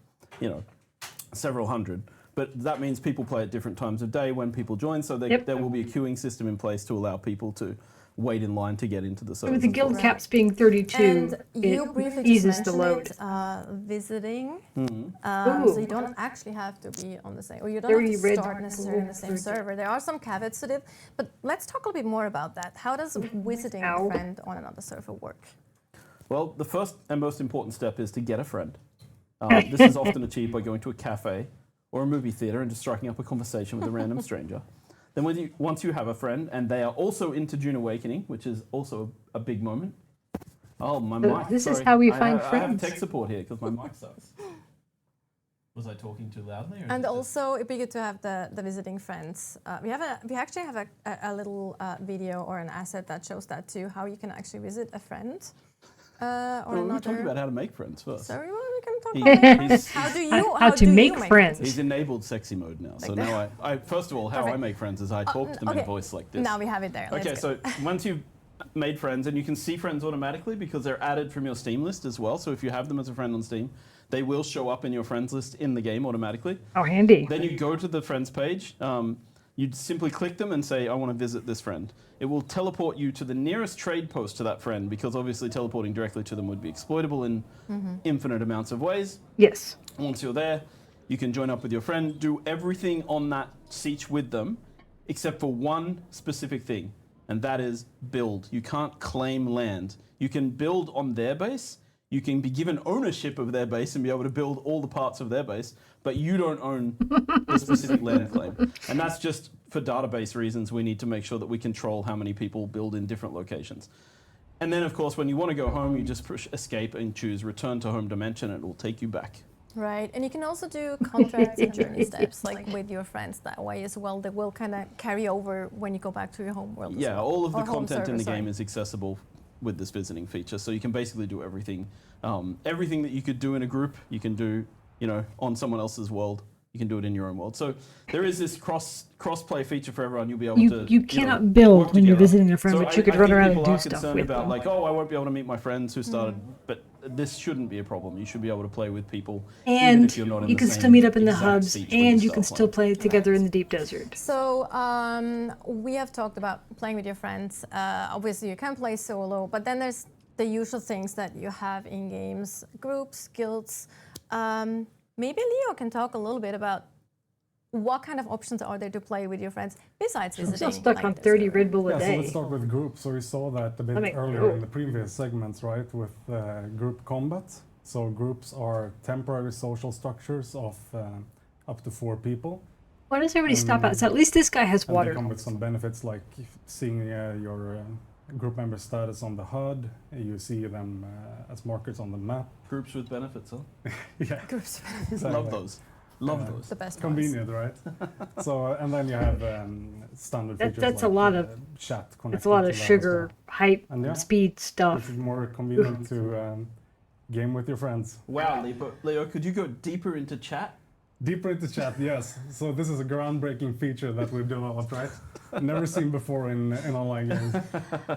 several hundred. But that means people play at different times of day when people join, so there will be a queuing system in place to allow people to wait in line to get into the server. With the guild caps being 32, and you briefly it eases just the load. Visiting, Ooh. so you don't actually have to be on the same, or you don't have to start necessarily in the same server. There are some caveats to it, but let's talk a little bit more about that. How does visiting a friend on another server work? Well, the first and most important step is to get a friend. This is often achieved by going to a cafe or a movie theater and just striking up a conversation with a random stranger. Then once you have a friend and they are also into Dune Awakening, which is also a big moment. Oh, my mic. This is sorry. how we find I have friends. tech support here because my mic sucks. Was I talking too loudly? Or And also, it'd be good to have the visiting friends. We actually have a little video or an asset that shows that too, how you can actually visit a friend. We're talking about how to make friends first. Sorry, well, we can talk about that. How to make friends. He's enabled sexy mode now. So now I first of all, how I make friends is I talk to them in a voice like this. Now we have it there. Okay, so once you've made friends, and you can see friends automatically because they're added from your Steam list as well. So if you have them as a friend on Steam, they will show up in your friends list in the game automatically. Oh, handy. Then you go to the friends page. You'd simply click them and say, I want to visit this friend. It will teleport you to the nearest trade post to that friend because obviously teleporting directly to them would be exploitable in infinite amounts of ways. Yes. Once you're there, you can join up with your friend, do everything on that siege with them, except for one specific thing, and that is build. You can't claim land. You can build on their base. You can be given ownership of their base and be able to build all the parts of their base, but you don't own the specific land claim. And that's just for database reasons. We need to make sure that we control how many people build in different locations. And then, of course, when you want to go home, you just push escape and choose return to home dimension, and it will take you back. Right, and you can also do contracts and journey steps with your friends that way as well. That will kind of carry over when you go back to your home world. Yeah, all of the content in the server, game is accessible with this visiting feature, so you can basically do everything. Everything that you could do in a group, you can do, on someone else's world. You can do it in your own world. So there is this cross-play feature for everyone. You'll be able to. You cannot build when you're visiting a friend, so but you could run around and do people are stuff concerned with about them. I won't be able to meet my friends who started, but this shouldn't be a problem. You should be able to play with people, And even if you're not in you the can same still meet up in the exact hubs, siege when and you start can still playing. play together in the deep desert. So we have talked about playing with your friends. Obviously, you can play solo, but then there's the usual things that you have in games: groups, guilds. Maybe Leo can talk a little bit about what kind of options are there to play with your friends besides visiting. I'm still stuck on 30 Red Bull a So day. let's start with groups. So we saw that a bit earlier in the previous segments, right, with group combat. So groups are temporary social structures of up to 4 people. Why does everybody stop out? So at least this guy has And water. they come with some benefits like seeing your group member status on the HUD. You see them as markers on the map. Groups with benefits, huh? Yeah. Groups. Exactly. Love those. Love those. The best ones. Convenient, right? So, and then you have standard features That's like a lot of chat it's connected a lot to of that as sugar, well. hype, And yeah, speed stuff. which is more convenient to game with your friends. Wow, Leo, could you go deeper into chat? Deeper into chat, yes. So this is a groundbreaking feature that we've developed, right? Never seen before in online games.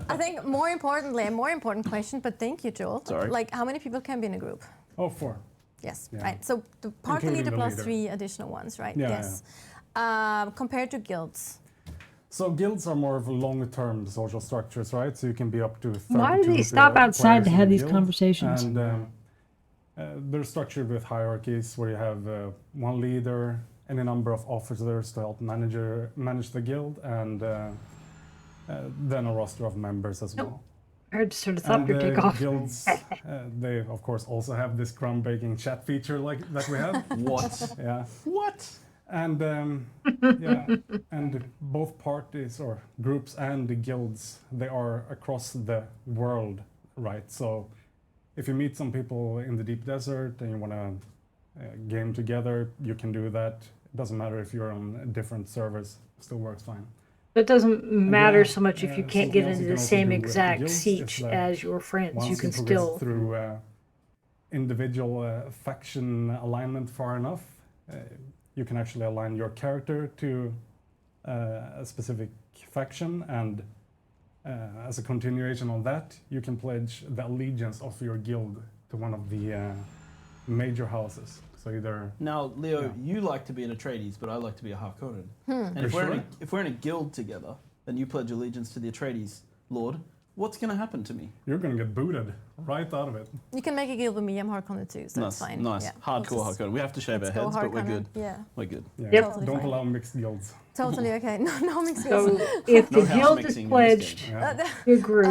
I think more importantly, a more important question, but thank you, Joel. Sorry. Like, how many people can be in a group? Oh, 4. Yes, Yeah. right. So the party Including leader the plus leader. 3 additional ones, right? Yeah, Yes. Compared to guilds. So guilds are more of long-term social structures, right? So you can be up to 32 Why do they stop outside players to in have a these guild. conversations? And they're structured with hierarchies where you have one leader, any number of officers to help manage the guild, and then a roster of members as well. I just sort of thought And your take off. guilds, they of course also have this groundbreaking chat feature like that we have. What? Yeah. What? And yeah, and both parties or groups and the guilds, they are across the world, right? So if you meet some people in the deep desert and you want to game together, you can do that. It doesn't matter if you're on different servers, it still works fine. It doesn't matter yeah, so much if you can't something get else into you the can also same do with exact guilds siege is that as your friends. Once You can progress still. through individual faction alignment far enough, you can actually align your character to a specific faction, and as a continuation of that, you can pledge the allegiance of your guild to one of the major houses. So either Now, Leo, Yeah. you like to be an Atreides, but I like to be a Harkonnen. And For if we're, sure. if we're in a guild together, and you pledge allegiance to the Atreides Lord, what's going to happen to me? you're going to get booted right out of it. You can make a guild with me. I'm Harkonnen too, so Nice, it's fine. nice. Yeah. Hardcore Let's just- Harkonnen. We have to shave our let's go heads, but we're Harkonnen. good. Yeah, We're good. Yeah. Yep. Totally Don't fine. allow mixed guilds. totally okay. No mixed So guilds. if No the house guild is mixing in this pledged Yeah. to a group,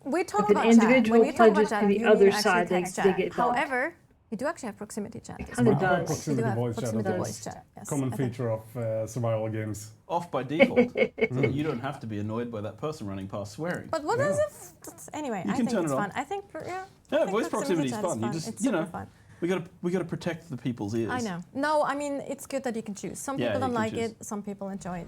We talk if an about individual chat. When we talk about pledges chat, to the you other mean actually side, they text get chat. bumped. However, we do actually have proximity chat. as kinda well. does. We do Proximity have voice chat as proximity well. voice chat. Yes, Common I think. feature of survival games. Off by default, so that you don't have to be annoyed by that person running past swearing. But what is it? Anyway, You I can think turn it's it on. fun. I think, yeah. Yeah, I think voice proximity is chat fun. You just, It's you super know, fun. we gotta protect the people's ears. I know. No, I mean, it's good that you can choose. Some Yeah, people you don't can like choose. it, some people enjoy it.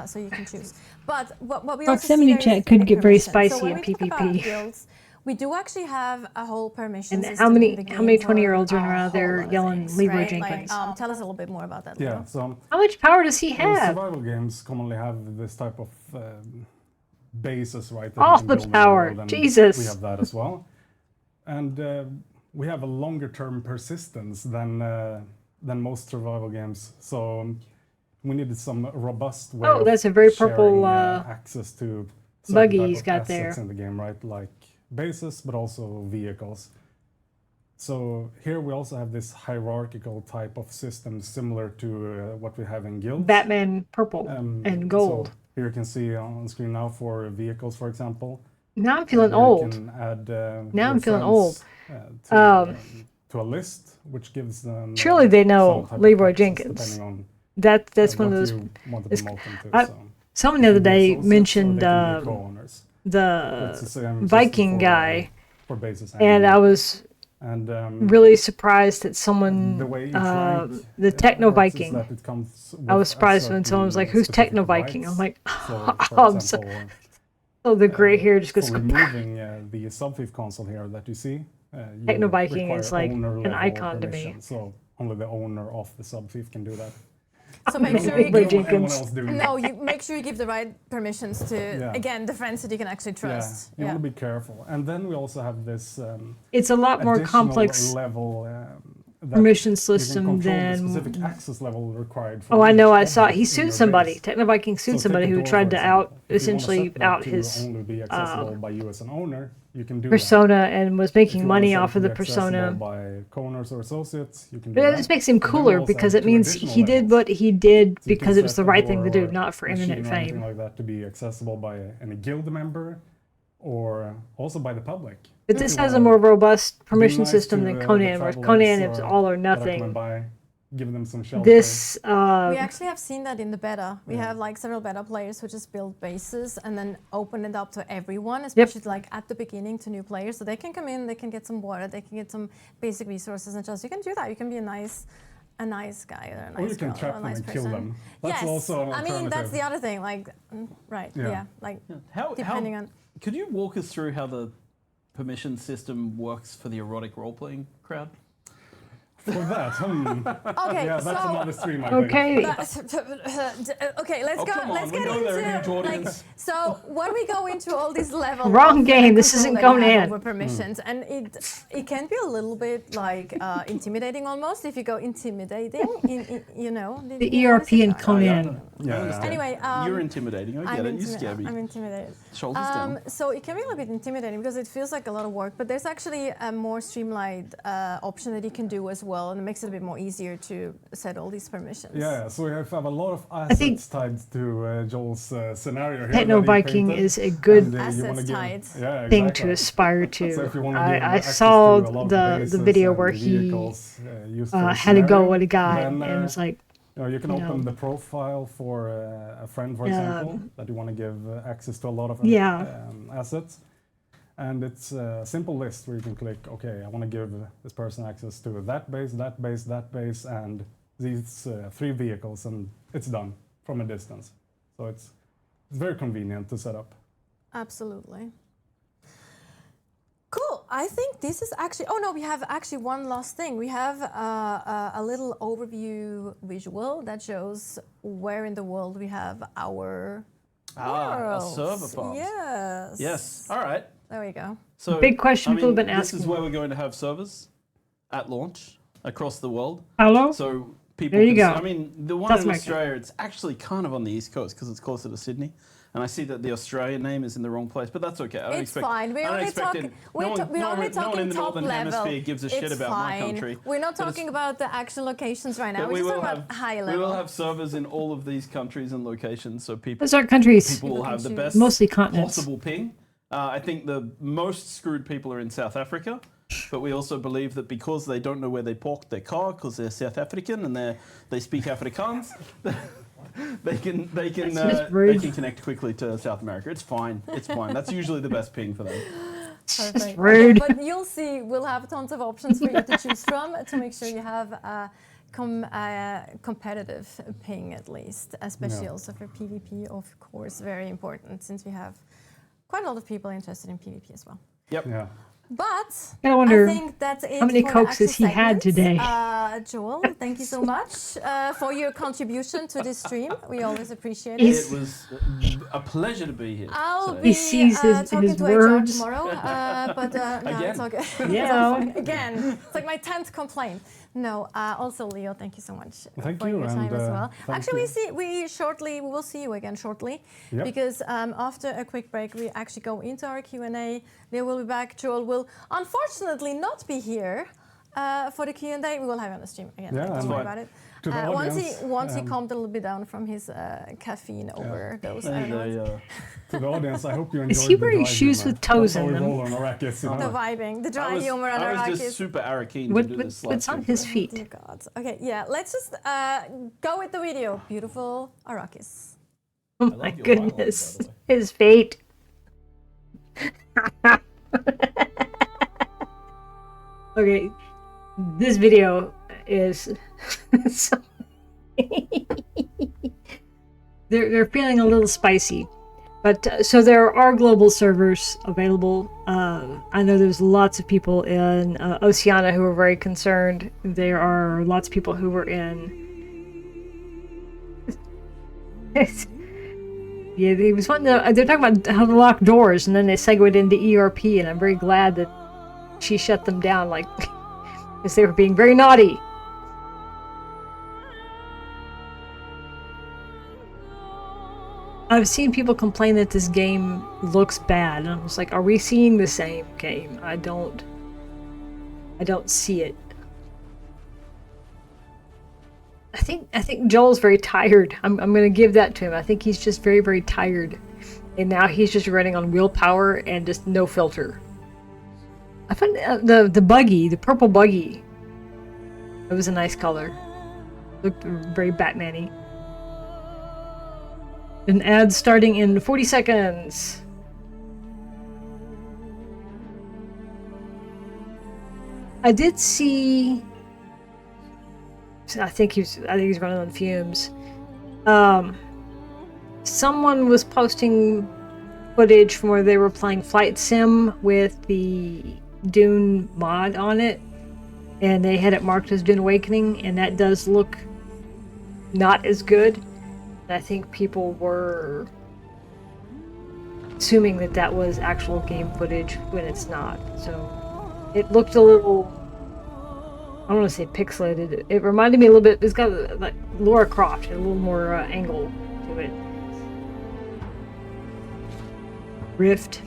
So you can choose. But what we Proximity also see there chat is could get very permission. spicy so when in we talk about PvP. guilds, we do actually have a whole permission And system how many in the how many game 20-year-olds for running a around there whole lot of yelling things, Leroy right? Jenkins? Like, tell us a little bit more about that, Leo. Yeah, so How much power does he well, have? survival games commonly have this type of bases, right? that All you can the build in power, world, and Jesus. We have that as well. And we have a longer term persistence than most survival games. So we needed some robust way Oh, of that's a very sharing, purple, access to certain buggy type he's of got assets there. in the game, right? Like bases, but also vehicles. So here we also have this hierarchical type of system similar to what we have in guilds. Batman purple and gold. So here you can see on screen now for vehicles, for example. Now I'm feeling Here you old. can add Now your I'm feeling friends, old. to a list, which gives them. Surely they know some type of Leroy access, Jenkins. depending on That's one of what those. you want to it's- promote them to. I- so. Someone the other They can be day associates or mentioned they can be co-owners. It's the the same system Viking for, guy, for bases and I was and really surprised that the someone, way each rank, the Techno works is Viking. that it comes I with was a surprised when someone was like, certain "Who's Techno specific Viking?" I'm rights. like, So, for I'm so, example, oh, the gray hair just goes. for removing the sub-thief console here that you see, you Techno Viking require is like an owner-level icon to me. permission, so only the owner of the sub-thief can do that. So make sure you Leroy give Anyone Jenkins. else doing no, you make sure you give the right permissions to Yeah. again the friends that you can actually trust. Yeah, you want to be careful. And then we also have this It's a lot more additional complex level that permission you can system control the than. specific access level required. For Oh, I know. I each saw object he in sued your somebody. base. Techno Viking sued So somebody take a who door, tried for to out example. If you wanna essentially set that out to his only be accessible by you as an owner, you can do persona and was that. If making you wanna money set it off to of the be accessible persona. by co-owners or associates, you can do But that. that just makes him But then we cooler also because have it two means additional he did levels. what he did So you can because it was set the right thing to do, your not for machine internet or anything fame. like that to be accessible by any guild member or also by the public. But If this you has a wanna more robust be permission nice system to, than the Conan, where travelers Conan is all or that are coming nothing. by, give them some shelter. This We actually have seen that in the beta. We have like several beta players who just build bases and then open it up to everyone, especially like at the beginning to new players. So they can come in, they can get some water, they can get some basic resources and just you can do that. You can be a nice a nice guy or a nice Or you can girl trap or a them nice and person. kill them. That's yes, also an I mean that's alternative. the other thing. Like, right? Yeah. Yeah, like How, depending on. Could you walk us through how the permission system works for the erotic role-playing crowd? For that, Okay, yeah, that's so another stream, I think. Okay. okay, let's Oh, go. come on, Let's we get know they're a into huge audience. so when we go into all these levels. Wrong of game, this control isn't that you going have in. over permissions, and it can be a little bit like intimidating almost if you go intimidating. You know The you know what ERP is it? and Conan. Yeah. Anyway, You're intimidating. I get it. You scare me. I'm intimidated. Shoulders down. So it can be a little bit intimidating because it feels like a lot of work, but there's actually a more streamlined option that you can do as well, and it makes it a bit more easier to set all these permissions. Yeah, so we have a lot of think assets tied to Joel's scenario here. Techno that he Viking painted, is a good and, you wanna Assets give- tied yeah, thing exactly. to aspire So if to. you wanna give I access saw to a lot of the bases video and where he vehicles, used for the had to go scenario, with a guy, then, and it's like, you know, you can you open know, the profile for a friend, for example, that you want to give access to a lot of Yeah. assets. And it's a simple list where you can click, okay, I want to give this person access to that base, that base, that base, and these 3 vehicles, and it's done from a distance. So it's very convenient to set up. Absolutely. Cool. I think this is actually. Oh no, we have actually one last thing. We have a little overview visual that shows where in the world we have our Our worlds. server farms. Yes. Yes. All right. There we go. So Big question I people have mean, been This is asking. where we're going to have servers at launch across the world. hello? So people. There you can, go. I mean, the one That's in my Australia, it's actually kind of on the east coast because it's closer to Sydney. And I see that the Australian name is in the wrong place, but that's okay. I don't It's expect. fine. I don't expect it- no one- we're no only one- no one talking in the top northern level. hemisphere gives a shit It's about my fine. country. We're not But talking it's- about the actual locations right now. But We're we just will talking have about high level. we will have servers in all of these countries and locations, so people Those are countries, people will have the choose. best mostly continents. possible ping. I think the most screwed people are in South Africa, but we also believe that because they don't know where they parked their car because they're South African and they speak Afrikaans, they can connect quickly to South America. It's fine. It's fine. That's usually the best ping for them. Perfect. rude. Okay, but you'll see, we'll have tons of options for you to choose from to make sure you have a competitive ping at least, especially Yeah. also for PvP, of course, very important since we have quite a lot of people interested in PvP as well. Yep. Yeah. But I wonder I think that's it. how many for the Cokes has actual he had segment. today? Joel, thank you so much for your contribution to this stream. We always appreciate He's- it. It was a pleasure to be here. I'll today. be He sees talking his to words. HR tomorrow, but no, Again? it's okay. Yeah. It's all fine. Again, it's like my 10th complaint. No, also Leo, thank you so much Thank for you, your time and, as well. thank Actually, you. we will see you again shortly, Yep. because after a quick break, we actually go into our Q&A. Leo will be back. Joel will unfortunately not be here for the Q&A. We will have you on the stream again. Yeah, Don't and worry fine. about it. To the Once he audience, calmed a little bit down from his caffeine overdose. I don't know. To the audience, I hope you enjoyed Is he the wearing dry shoes humor. with toes That's how in we them? roll on Arrakis, you know. The vibing, the I dry was, humor on I was Arrakis. just super keen to do this live What's on stream his today. feet? Dear God. Okay, yeah, let's just go with the video. Beautiful Arrakis. Oh love my your goodness. dialogue, by His fate. Okay, this video is so they're feeling a little spicy, but so there are global servers available. I know there's lots of people in Oceania who are very concerned. There are lots of people who were in. Yeah, they was wanting to, they're talking about how to lock doors, and then they segued into ERP, and I'm very glad that she shut them down, like, because they were being very naughty. I've seen people complain that this game looks bad, and I was like, are we seeing the same game? I don't see it. I think Joel's very tired. I'm gonna give that to him. I think he's just very, very tired. And now he's just running on willpower and just no filter. I found the buggy, the purple buggy. It was a nice color. Looked very Batman-y. An ad starting in 40 seconds. I did see I think he's running on fumes. Someone was posting footage from where they were playing Flight Sim with the Dune mod on it, and they had it marked as Dune Awakening, and that does look not as good. I think people were assuming that was actual game footage when it's not. So it looked a little, I don't want to say pixelated. It reminded me a little bit, it's got like Lara Croft, a little more angle to it. Rift.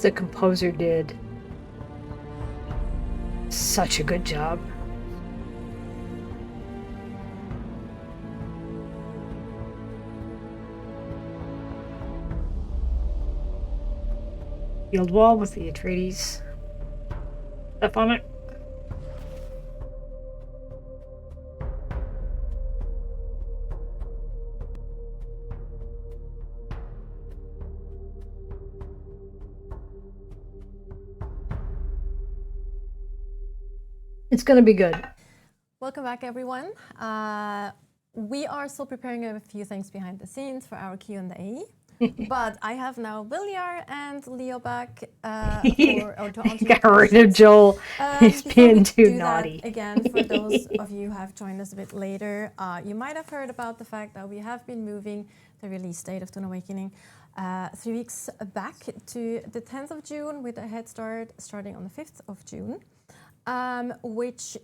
The composer did such a good job. Field wall with the Atreides stuff on it. It's going to be good. Welcome back, everyone. We are still preparing a few things behind the scenes for our Q&A. But I have now Viljar and Leo back to answer Got rid of Joel. He's being too naughty. Again, for those of you who have joined us a bit later, you might have heard about the fact that we have been moving the release date of Dune Awakening 3 weeks back to the 10th of June with a head start starting on the 5th of June. Which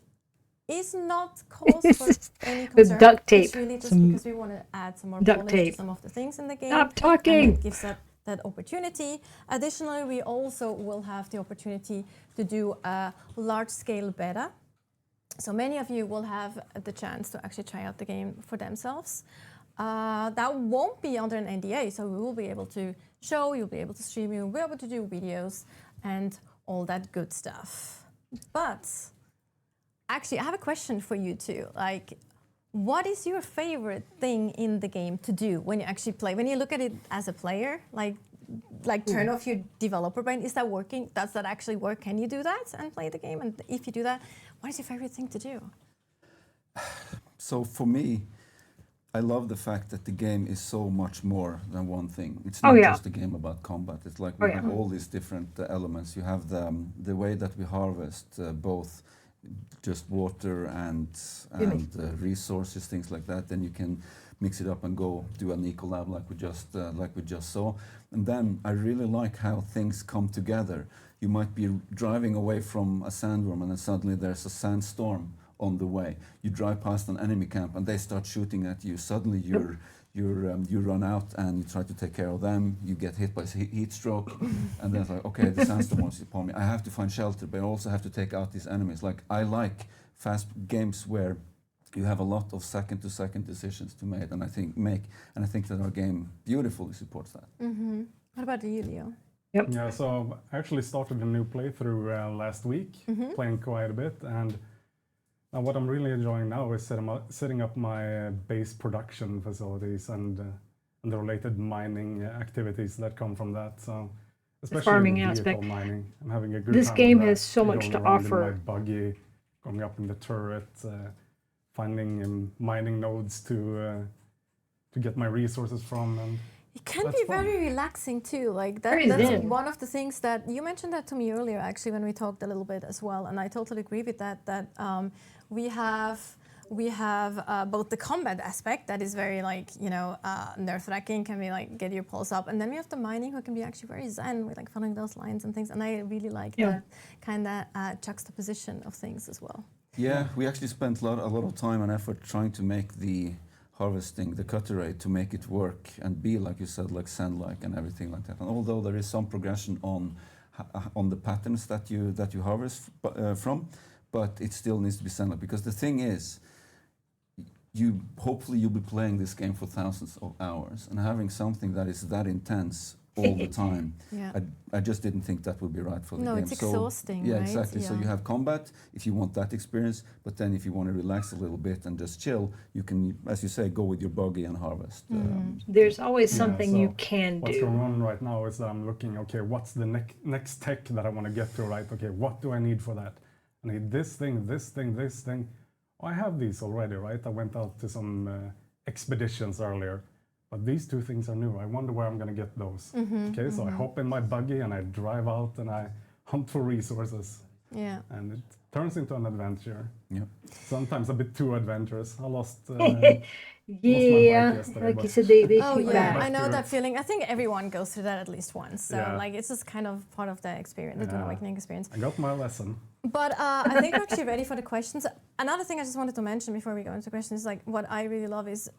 is not cause for any concern. With duct tape. It's really just because we want to add some more polish to some of the things in the game. Stop talking! And it gives that opportunity. Additionally, we also will have the opportunity to do a large-scale beta. So many of you will have the chance to actually try out the game for themselves. That won't be under an NDA, so we will be able to show, you'll be able to stream, you'll be able to do videos and all that good stuff. But actually, I have a question for you too. Like, what is your favorite thing in the game to do when you actually play? When you look at it as a player, like turn off your developer brain. Is that working? Does that actually work? Can you do that and play the game? And if you do that, what is your favorite thing to do? So for me, I love the fact that the game is so much more than one thing. It's not just a game about combat. It's like we have all these different elements. You have the way that we harvest both just water and resources, things like that. Then you can mix it up and go do an ecolab like we just saw. And then I really like how things come together. You might be driving away from a sandworm and then suddenly there's a sandstorm on the way. You drive past an enemy camp and they start shooting at you. Suddenly you run out and you try to take care of them. You get hit by heat stroke, and then it's like, okay, the sandstorm wants to upon me. I have to find shelter, but I also have to take out these enemies. Like, I like fast games where you have a lot of second-to-second decisions to make, and I think that our game beautifully supports that. Mm-hmm. What about you, Leo? Yep. Yeah, so I actually started a new playthrough last week, playing quite a bit, and what I'm really enjoying now is setting up my base production facilities and the related mining activities that come from that. So, especially the farming vehicle aspect. Mining, I'm having a good this time game with has that. so much to offer. In my buggy, going up in the turret, finding mining nodes to get my resources from, and it can be very relaxing too. Like that's one of the things that you mentioned that to me earlier, actually, when we talked a little bit as well, and I totally agree with that. That we have both the combat aspect that is very nerve wracking, can be like get your pulse up, and then we have the mining who can be actually very zen with like following those lines and things. And I really like that kind of juxtaposition of things as well. Yeah, we actually spent a lot of time and effort trying to make the harvesting, the cutter rate, to make it work and be, like you said, like sand-like and everything like that. And although there is some progression on the patterns that you harvest from, but it still needs to be sand-like, because the thing is, hopefully you'll be playing this game for thousands of hours, and having something that is that intense all the time. Yeah. I just didn't think that would be right for the game. No, it's exhausting, yeah, right? exactly. So Yeah. you have combat if you want that experience, but then if you want to relax a little bit and just chill, you can, as you say, go with your buggy and harvest. There's always Yeah, something so you can what's do. going on right now is that I'm looking, okay, what's the next tech that I want to get to, right? Okay, what do I need for that? I need this thing, this thing, this thing. Oh, I have these already, right? I went out to some expeditions earlier, but these two things are new. I wonder where I'm going to get those. Okay, so I hop in my buggy and I drive out and I hunt for resources. Yeah. And it turns into an adventure. Yep. Sometimes a bit too adventurous. I lost my Yeah, bike yesterday, like but you said, they Oh shoot yeah, back. I know to- that feeling. I think everyone goes through that at least once. So Yeah. like it's just kind of part of the experience, the Dune Yeah. Awakening experience. I got my lesson. But I think we're actually ready for the questions. Another thing I just wanted to mention before we go into questions is like what I really love is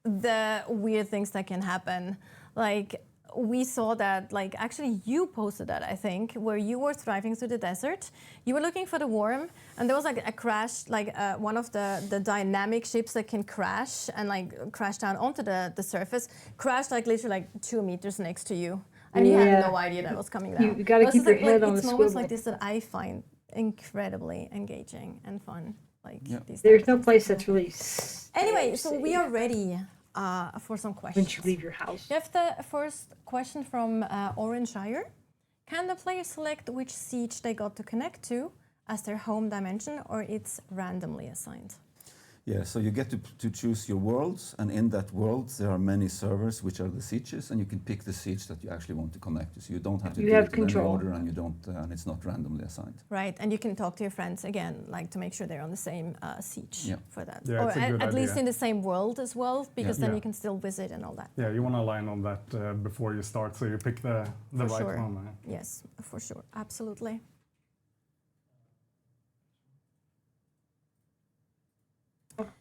the weird things that can happen. Like we saw that, like actually you posted that, I think, where you were driving through the desert. You were looking for the worm, and there was like a crash, like one of the dynamic ships that can crash and like crash down onto the surface, crashed like literally like 2 meters next to you. And you had Yeah. no idea that was coming down. You gotta But it's keep just your head on it's the moments swivel. like this that I find incredibly engaging and fun. Like Yeah. these There's types no of place things. that's really Anyway, so we are ready for some questions. once you leave your house. We have the first question from Orangeshire. Can the player select which siege they got to connect to as their home dimension, or it's randomly assigned? Yeah, so you get to choose your worlds, and in that world there are many servers which are the sieges, and you can pick the siege that you actually want to connect to. So you don't have to You do have it in any control. order, and you don't, and it's not randomly assigned. Right, and you can talk to your friends again, like to make sure they're on the same siege Yeah. for that. Yeah, or it's a good at least idea. in the same world as well, because then Yeah. you can still visit and all that. Yeah, you want to align on that before you start, so you pick the For right sure. one. Yes, for sure, absolutely.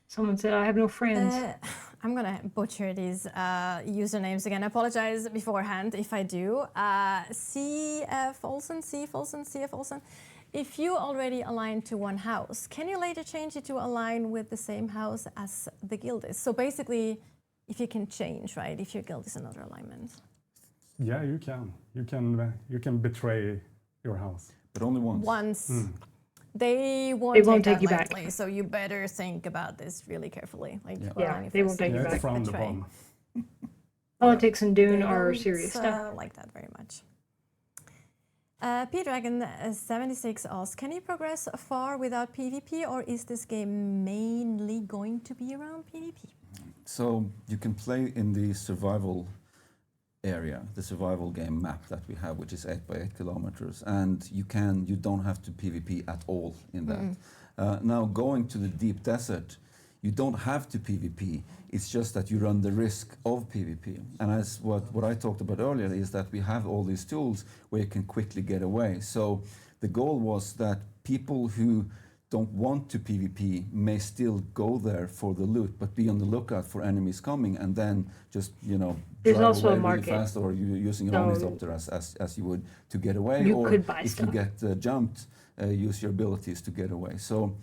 Someone said, I have no friends. I'm gonna butcher these usernames again. I apologize beforehand if I do. CF Olsen. If you already align to one house, can you later change it to align with the same house as the guild is? So basically, if you can change, right? If your guild is another alignment. Yeah, you can. You can betray your house. But only once. Once. They won't won't take take you that back. lightly, so you better think about this really carefully. Like, Yeah. who Yeah, align you they first. won't take you Yeah, it's back. frowned Betray. upon. Politics and Dune They are don't, serious stuff. like that very much. P-Dragon76 asks, can you progress far without PvP, or is this game mainly going to be around PvP? So you can play in the survival area, the survival game map that we have, which is 8 by 8 kilometers, and you don't have to PvP at all in that. Now going to the deep desert, you don't have to PvP. It's just that you run the risk of PvP. And as what I talked about earlier is that we have all these tools where you can quickly get away. So the goal was that people who don't want to PvP may still go there for the loot, but be on the lookout for enemies coming, and then just There's drive also a away really market. fast, or you using your So ornithopter as you would to get away, you or could buy if stuff. you get jumped, use your abilities to get away. So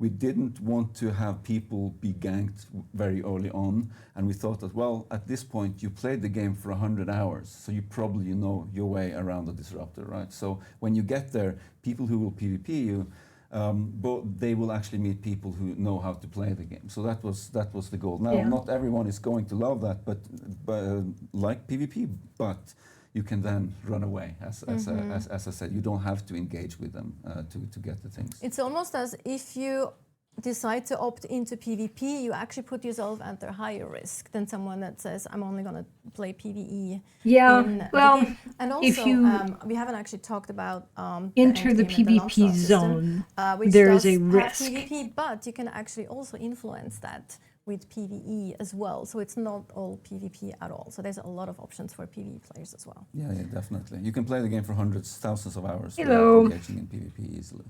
we didn't want to have people be ganked very early on, and we thought that, well, at this point you played the game for 100 hours, so you probably know your way around the disruptor, right? So when you get there, people who will PvP you, but they will actually meet people who know how to play the game. So that was the goal. Now, Yeah. not everyone is going to love that, but like PvP, but you can then run away. As I said, you don't have to engage with them to get the things. It's almost as if you decide to opt into PvP, you actually put yourself at a higher risk than someone that says, I'm only going to play PvE. Yeah, in the well, game. And also, if you we haven't actually talked about enter the end game and PvP non-stop system, zone, which there is does a have risk. PvP, but you can actually also influence that with PvE as well. So it's not all PvP at all. So there's a lot of options for PvE players as well. Yeah, definitely. You can play the game for hundreds, thousands of hours Hello. without engaging in PvP easily.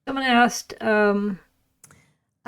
Someone asked,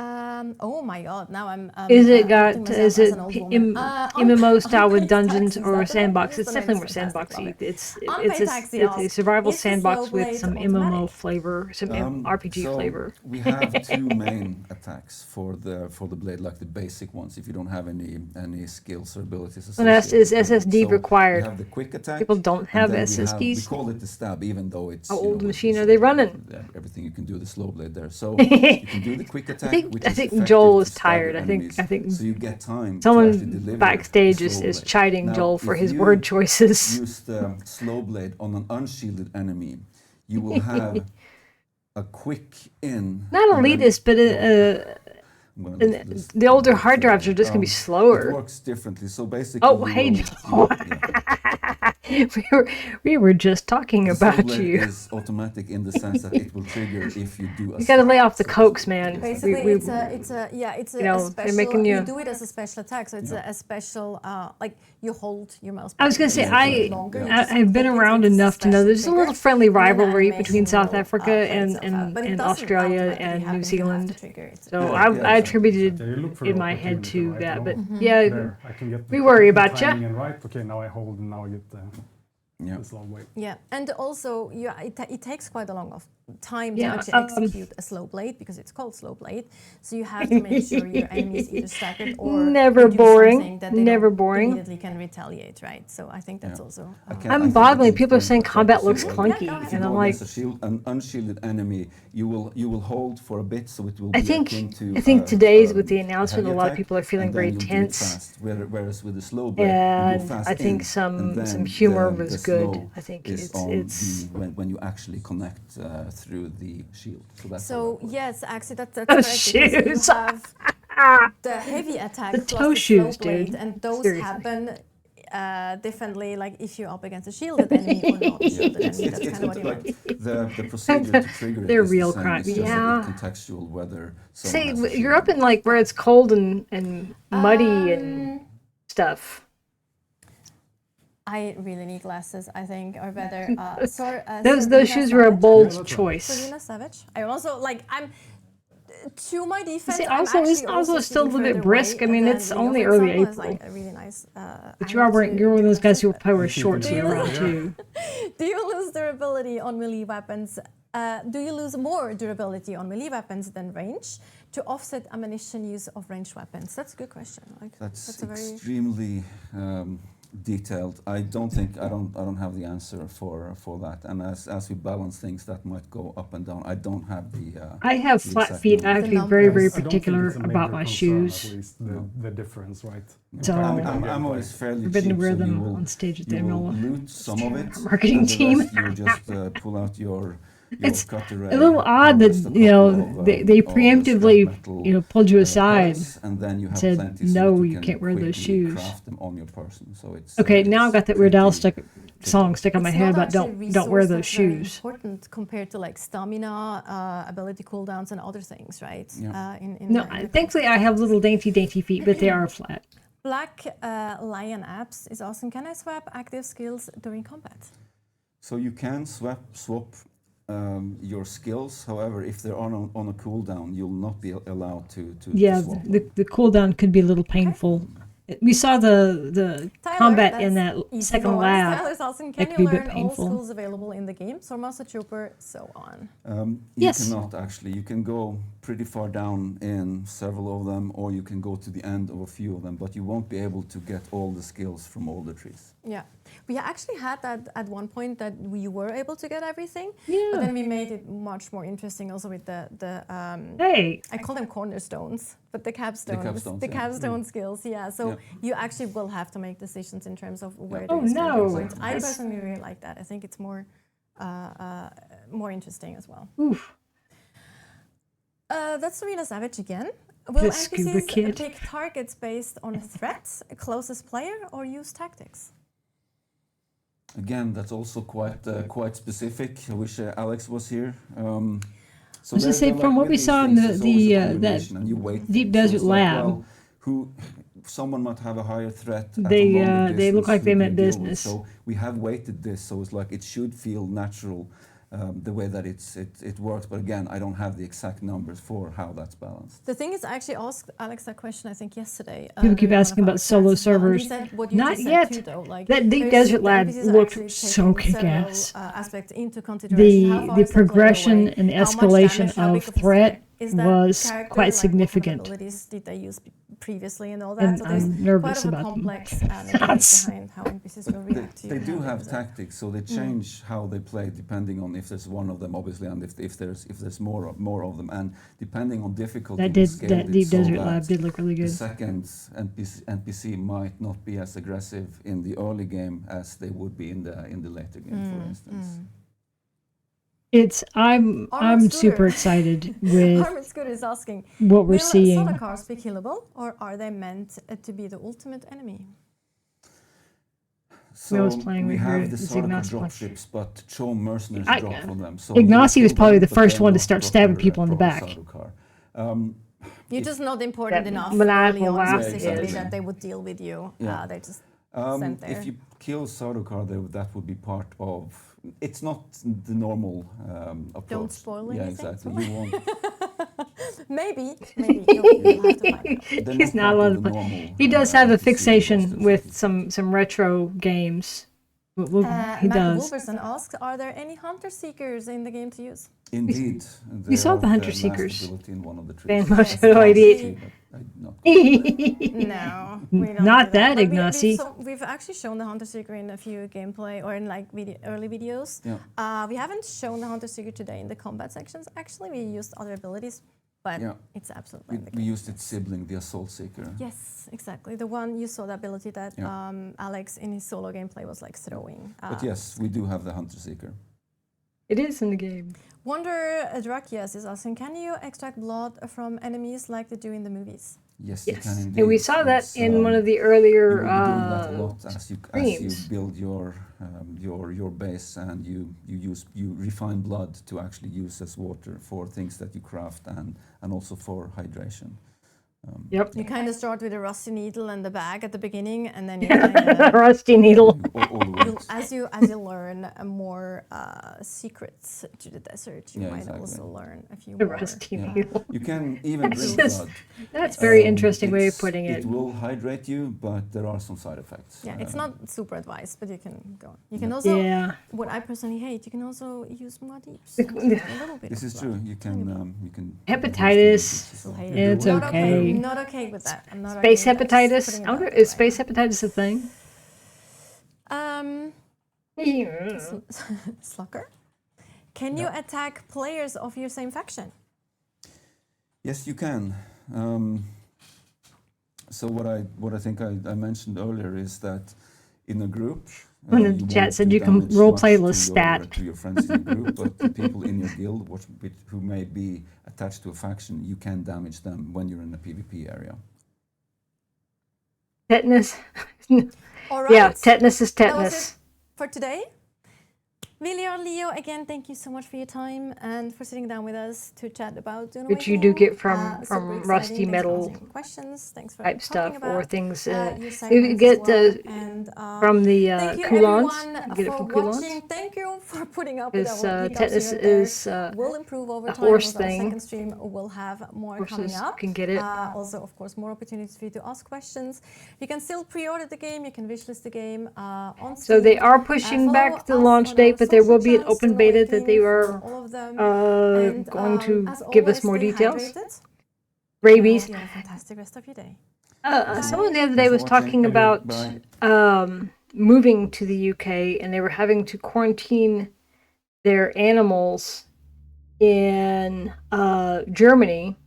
Oh my god! Now I'm. Is it outing got? myself Is as it an old woman. MMO style with Unpaid dungeons taxis, or that's the sandbox? latest It's one, definitely it's more fantastic, love sandboxy. it. It's Unpaid taxi it's a asks, survival is the sandbox slow with blade some automatic? MMO flavor, some RPG So flavor. we have two main attacks for the blade, like the basic ones. If you don't have any skills or abilities And that's, is associated with it. SSD So required? You have the quick attack. People don't and have then we SSDs. call it the stab, even though it's How you know, old with machine the are they sort of, running? everything you can do the slow blade there. So you can do the quick attack, which I is think effective Joel to is tired. stagger I think enemies, so you get time to someone actually deliver backstage the slow is blade. chiding Now, Joel for if his you word choices. Use the slow blade on an unshielded enemy, you will have a quick in. Not and then- elitist, but I'm gonna go to this the older more hard drives are just gonna be slower. It works differently. So basically, Oh, you hey, will- Joel. yeah. we were just talking The slow about blade you. is automatic in the sense that it will trigger if you do a. You gotta lay off the so to cokes, speak. man. Basically, We- it's a you know, a they're special. making you- do it as a special attack, so it's a special. Like you hold your mouse. I was gonna button say a bit I longer, you just I've been click it, around it's a enough to know special there's a trigger, little friendly and then the rivalry animation between South will, Africa play and itself out. But it and doesn't Australia automatically and happen, New you have to Zealand. trigger it. So Yeah, I yeah, attributed Yeah, you look for in the my head opportunity, to right? that, Oh, but Mm-hmm. There, I can get we worry about timing ya. in right. Okay, now I hold and now I get Yeah. the slow blade. Yeah, and also it takes quite a long of time Yeah, to actually execute a slow blade because it's called slow blade. So you have to make sure your enemy is either staggered or Never they do boring, something that they never don't boring. immediately can retaliate, right? So I think that's also. I can- I I'm think I boggling. can People are explain saying what combat Jack looks said. clunky, Yeah, go ahead. and I'm Go like, against an unshielded enemy, you will hold for a bit, so it will I be think akin to. I think today's with the announcement, a heavy lot of attack, people are feeling and then very you'll do it tense. fast, whereas with the slow blade, you go And fast I think in, some and then humor the was good. slow I think is it's on it's when you actually connect through the shield. So that's how So that works. yes, actually that's Oh, correct. Because shoes. you have the heavy attack The plus toe the shoes, slow blade, dude. and those Seriously. happen differently. Like if you're up against a shielded enemy or not a shielded enemy. That's kind of what you like want. the procedure to trigger it They're is real the same. crime. It's just Yeah. a bit contextual whether someone see, has a you're shield. up in like where it's cold and muddy and stuff. I really need glasses. I think, or better, Those shoes were a bold choice. Serena Savage. I also like. I'm to my defense. See, I'm also, actually it's also still a sitting little bit further brisk. away I mean, than it's the only other early example is, April. like a really nice. But you are wearing, you're one of those guys who wear power I'm shorts keeping year it round up. too. Do you lose durability on melee weapons? Do you lose more durability on melee weapons than range to offset ammunition use of ranged weapons? That's a good question. Like, That's a very extremely detailed. I don't have the answer for that. And as we balance things, that might go up and down. I don't have the. I have the flat exact feet. I have number. to be very, numbers. very I don't think particular it's a about major my concern, shoes. At least the difference, right? So- I'm always fairly Forbidden to cheap, wear so them you will, on stage at the you will Emerald. loot some of it. Marketing and the team. rest you just pull out your It's cut a little odd that they preemptively pulled you aside. and then you have said, plenty so "No, that you can can't wear those quickly shoes." Craft them on your person, so it's Okay, now I've got that Weird Al song stuck on my It's head not about actually don't wear resource those that's very shoes. important compared to like stamina, ability cooldowns, and other things, right? Yeah. No, thankfully I have little dainty feet, but they are flat. Black Lion apps is awesome. Can I swap active skills during combat? So you can swap your skills. However, if they're on a cooldown, you'll not be allowed to Yeah, swap. the cooldown could be a little painful. We saw the Tyler, combat that's in that easy second going. lab. Tyler's awesome. That Can could you be a bit learn all painful. skills available in the game? So Master Trooper, so on. You Yes. cannot actually. You can go pretty far down in several of them, or you can go to the end of a few of them, but you won't be able to get all the skills from all the trees. Yeah, we actually had that at one point that we were able to get everything, Yeah. but then we made it much more interesting also with the Hey, I call them cornerstones, but the capstones, capstones, yeah. capstone skills. Yeah, so Yeah. you actually will have to make decisions in terms of where Oh, to spend your no. points. I That's- personally really like that. I think it's more interesting as well. oof. That's Serena Savage again. Will The scuba NPCs kid. pick targets based on threats, closest player, or use tactics? Again, that's also quite specific. I wish Alex was here. So I was gonna say, from what we saw in that Deep Desert Lab, someone might have a higher threat. at a They, longer they look distance like they who meant you deal with. business. So we have weighted this, so it's like it should feel natural the way that it works. But again, I don't have the exact numbers for how that's balanced. The thing is, I actually asked Alex that question, I think, yesterday. People keep during one asking of our about solo chats as well, and he servers. said what you Not just said yet. too, though, like, That Deep there's- Desert the Lab NPCs are looked actually so taking several, kick-ass. aspects into consideration. How far The is the player progression away? and How much escalation damage, how of big a threat is that was character, quite like, significant. What kind of abilities did they use previously and all that? And So there's I'm nervous quite of a about them. complex mechanics behind how NPCs will react to you. They and do how have work. tactics, so they change how they play depending on if there's one of them, obviously, and if there's more of them, and depending on difficulty. That Deep Desert Lab did look really The good. second NPC might not be as aggressive in the early game as they would be in the later game, for instance. I'm Armored super Scooter. excited with Armored Scooter is asking, what we're will seeing. soda cars be killable, or are they meant to be the ultimate enemy? So was playing we with her, have the it's Sardaukar Ignacy playing. dropships, but Chom mercenaries I- drop from them. So Ignacy you was kill probably them, the but first they're one to not start stabbing proper- people in the proper back. Sardaukar. You're just not important that enough maniacal early on, laugh specifically, is- that they would deal with you. Yeah. They're just sent there. If you kill Sardaukar, that would be part of. It's not the normal approach. Don't spoil Yeah, anything. exactly. You won't. Maybe you'll have to find out. They're He's not part allowed of to the play. normal, He does have a NPC fixation rosters, with I think. some retro games. He Matt does. Wolverson asks, are there any hunter seekers in the game to use? Indeed. You saw the Hunter last Seekers. ability in one of the Fan trees. motion Yes, 88. No, we don't Not do that, But Ignacy. we've actually shown the Hunter Seeker in a few gameplay or in like early videos. Yeah. We haven't shown the Hunter Seeker today in the combat sections. Actually, we used other abilities, but Yeah. it's absolutely in the We game. used its sibling, the Assault Seeker. Yes, exactly. The one you saw, the ability that Yeah. Alex in his solo gameplay was like throwing. But yes, we do have the Hunter Seeker. It is in the game. Wonder Drakias is asking, can you extract blood from enemies like they do in the movies? Yes, you Yes, can indeed. and we saw that It's, in one of the you earlier will be doing that a lot as you streams. build your base, and you refine blood to actually use as water for things that you craft and also for hydration. Yep. You kind of start with a rusty needle and the bag at the beginning, and then you kind of Rusty needle. All the way. as you learn more secrets to the desert, you Yeah, might exactly. also learn a few The more. rusty Yeah. needle. You can even That's drink just- blood. That's a very interesting way of It's- putting it. It will hydrate you, but there are some side effects. Yeah, it's not super advised, but you can go on. You can also, Yeah. what I personally hate, you can also use more deeps. A little bit. This of is blood. true. You can. Hepatitis. Still hate It's Not okay. Not okay with that. I'm not Space okay with that. hepatitis. Just putting I it wonder, out is there. space hepatitis a thing? Slucker. Can you attack players of your same faction? Yes, you can. So what I think I mentioned earlier is that in a group. One in you the chat won't said do you can damage roleplay much Lestat. to your friends in your group, but the people in your guild who may be attached to a faction, you can damage them when you're in a PvP area. Tetanus. All right. Yeah, tetanus is That was tetanus. it for today. Viljar, Leo, again, thank you so much for your time and for sitting down with us to chat about Dune Which you do Awakening. get from Super exciting. rusty Thanks for metal asking questions. Thanks for type talking stuff, about, or things your you segments get as well. And, from the thank you coulons. everyone You get it for from coulons. watching. Thank you for putting up with Because our hiccups tetanus here and there. is Will improve over a time. horse With our thing. second stream, we'll have more coming Horses up. can get it. Also, of course, more opportunities for you to ask questions. You can still pre-order the game. You can wishlist the game on Steam. So they are pushing Follow back the us launch on date, our but there will social be an channels, open Dune beta that they Awakening, are for all of them. And, going to as give always, us more stay details. hydrated. Rabies. I hope you have a fantastic rest of your day. Someone the other day was Thanks for watching. talking about Bye. moving to the UK, and they were having to quarantine their animals in Germany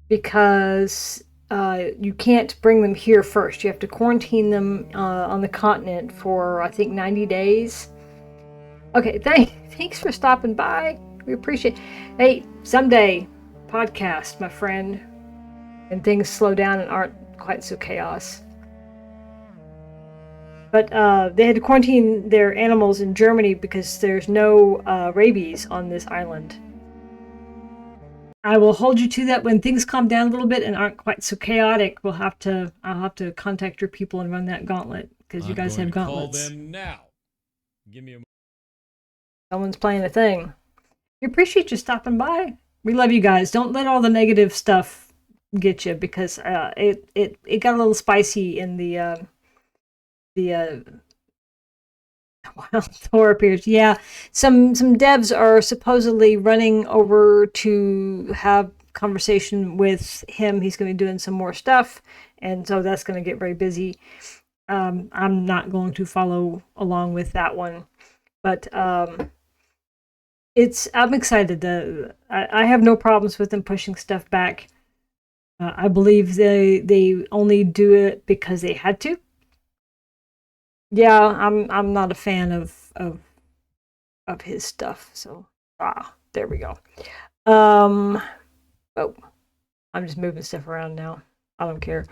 because you can't bring them here first. You have to quarantine them on the continent for, I think, 90 days. Okay, thanks for stopping by. We appreciate it. Hey, someday, podcast, my friend, and things slow down and aren't quite so chaos. But they had to quarantine their animals in Germany because there's no rabies on this island. I will hold you to that when things calm down a little bit and aren't quite so chaotic. I'll have to contact your people and run that gauntlet because you guys have gauntlets. Call them now. Give me a Someone's playing a thing. We appreciate you stopping by. We love you guys. Don't let all the negative stuff get you, because it got a little spicy in the Wild Thor appears. Yeah, some devs are supposedly running over to have conversation with him. He's going to be doing some more stuff, and so that's going to get very busy. I'm not going to follow along with that one, but I'm excited. I have no problems with them pushing stuff back. I believe they only do it because they had to. Yeah, I'm not a fan of his stuff. So there we go. Oh, I'm just moving stuff around now. I don't care.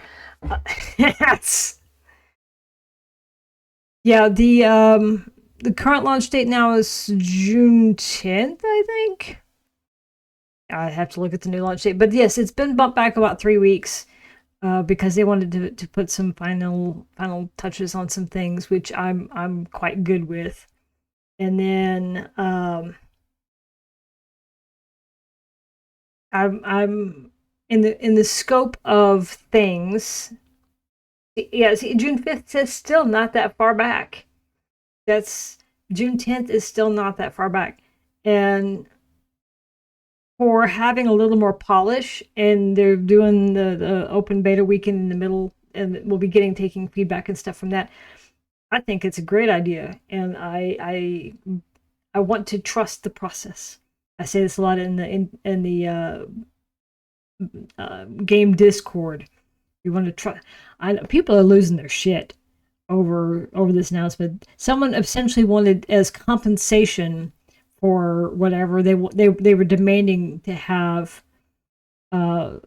Yeah, the current launch date now is June 10th, I think. I have to look at the new launch date, but yes, it's been bumped back about 3 weeks. Because they wanted to put some final touches on some things, which I'm quite good with. And then I'm in the scope of things. Yeah, see, June 5th is still not that far back. That's June 10th is still not that far back, and for having a little more polish, and they're doing the open beta weekend in the middle, and we'll be taking feedback and stuff from that. I think it's a great idea, and I want to trust the process. I say this a lot in the game Discord. You want to trust. I know people are losing their shit over this announcement. Someone essentially wanted, as compensation for whatever they were demanding, to have an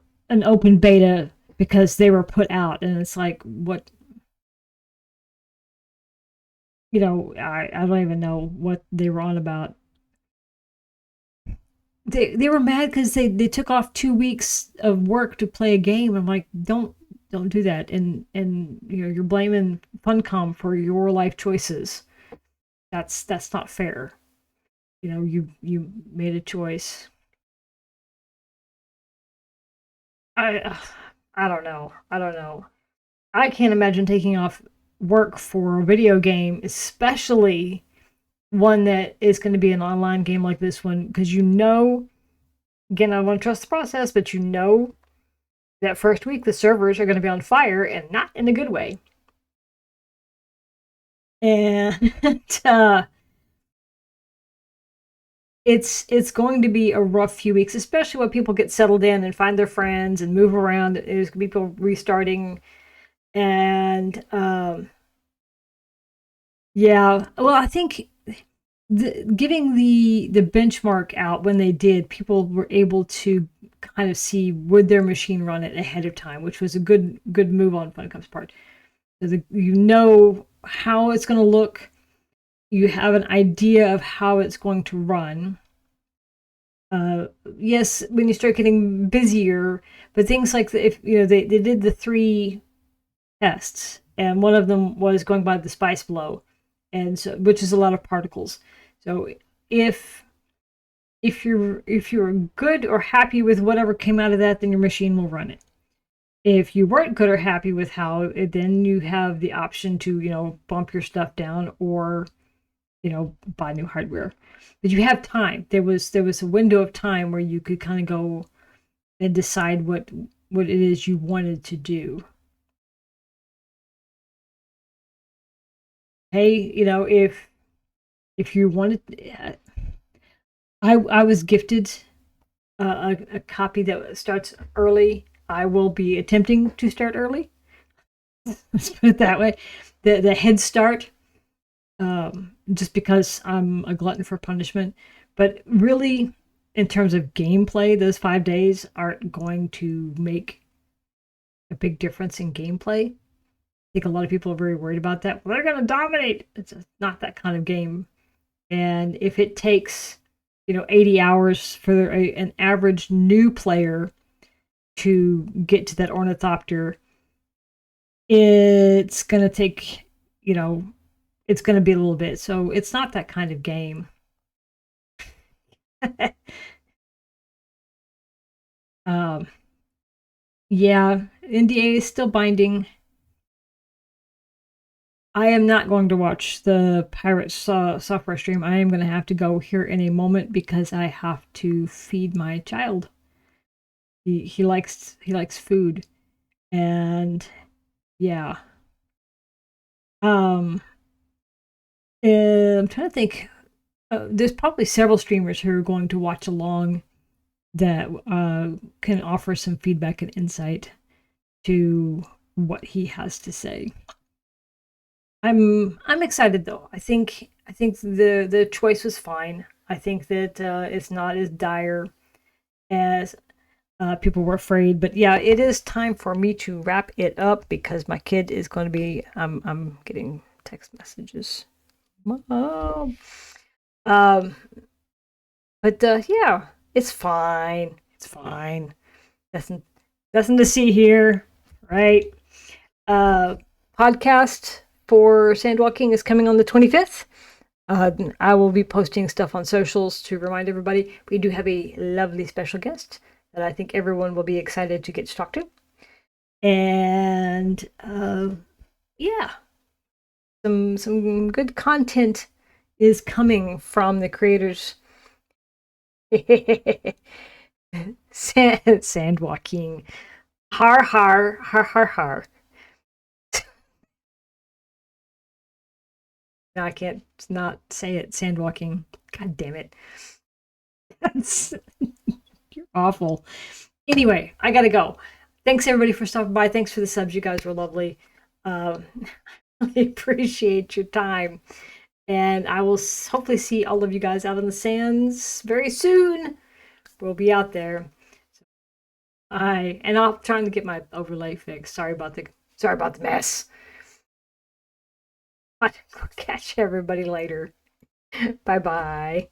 open beta because they were put out, and it's like, what, I don't even know what they were on about. They were mad because they took off 2 weeks of work to play a game. I'm like, don't do that, and you're blaming Funcom for your life choices. That's not fair. You made a choice. I don't know. I can't imagine taking off work for a video game, especially one that is going to be an online game like this one, because again, I want to trust the process, but that first week the servers are going to be on fire, and not in a good way. And it's going to be a rough few weeks, especially when people get settled in and find their friends and move around. There's going to be people restarting, and yeah. Well, I think giving the benchmark out when they did, people were able to kind of see, would their machine run it ahead of time, which was a good move on Funcom's part. So how it's going to look. You have an idea of how it's going to run. Yes, when you start getting busier, but things like if they did the 3 tests, and one of them was going by the spice blow, and so, which is a lot of particles. So if you're good or happy with whatever came out of that, then your machine will run it. If you weren't good or happy with how, then you have the option to bump your stuff down, or buy new hardware. But you have time. There was a window of time where you could kind of go and decide what it is you wanted to do. Hey, if you wanted, I was gifted a copy that starts early. I will be attempting to start early. Let's put it that way. The head start. Just because I'm a glutton for punishment. But really, in terms of gameplay, those 5 days aren't going to make a big difference in gameplay. I think a lot of people are very worried about that. Well, they're going to dominate. It's not that kind of game. And if it takes 80 hours for an average new player to get to that ornithopter, it's going to take, it's going to be a little bit. So it's not that kind of game. um, yeah, NDA is still binding. I am not going to watch the Pirate software stream. I am going to have to go here in a moment because I have to feed my child. He likes food, and yeah. I'm trying to think. There's probably several streamers who are going to watch along that can offer some feedback and insight to what he has to say. I'm excited though. I think the choice was fine. I think that it's not as dire as people were afraid. But yeah, it is time for me to wrap it up because my kid is going to be. I'm getting text messages. Mom. But yeah, it's fine. It's fine. Nothing to see here, right? Podcast for Sandwalking is coming on the 25th. I will be posting stuff on socials to remind everybody. We do have a lovely special guest that I think everyone will be excited to get to talk to. And yeah, some good content is coming from the creators. Sandwalking. Har har har har har. No, I can't not say it. Sandwalking. God damn it. You're awful. Anyway, I gotta go. Thanks everybody for stopping by. Thanks for the subs. You guys were lovely. I appreciate your time. And I will hopefully see all of you guys out on the sands very soon. We'll be out there. And I'm trying to get my overlay fixed. Sorry about the mess. I'll catch everybody later. Bye bye.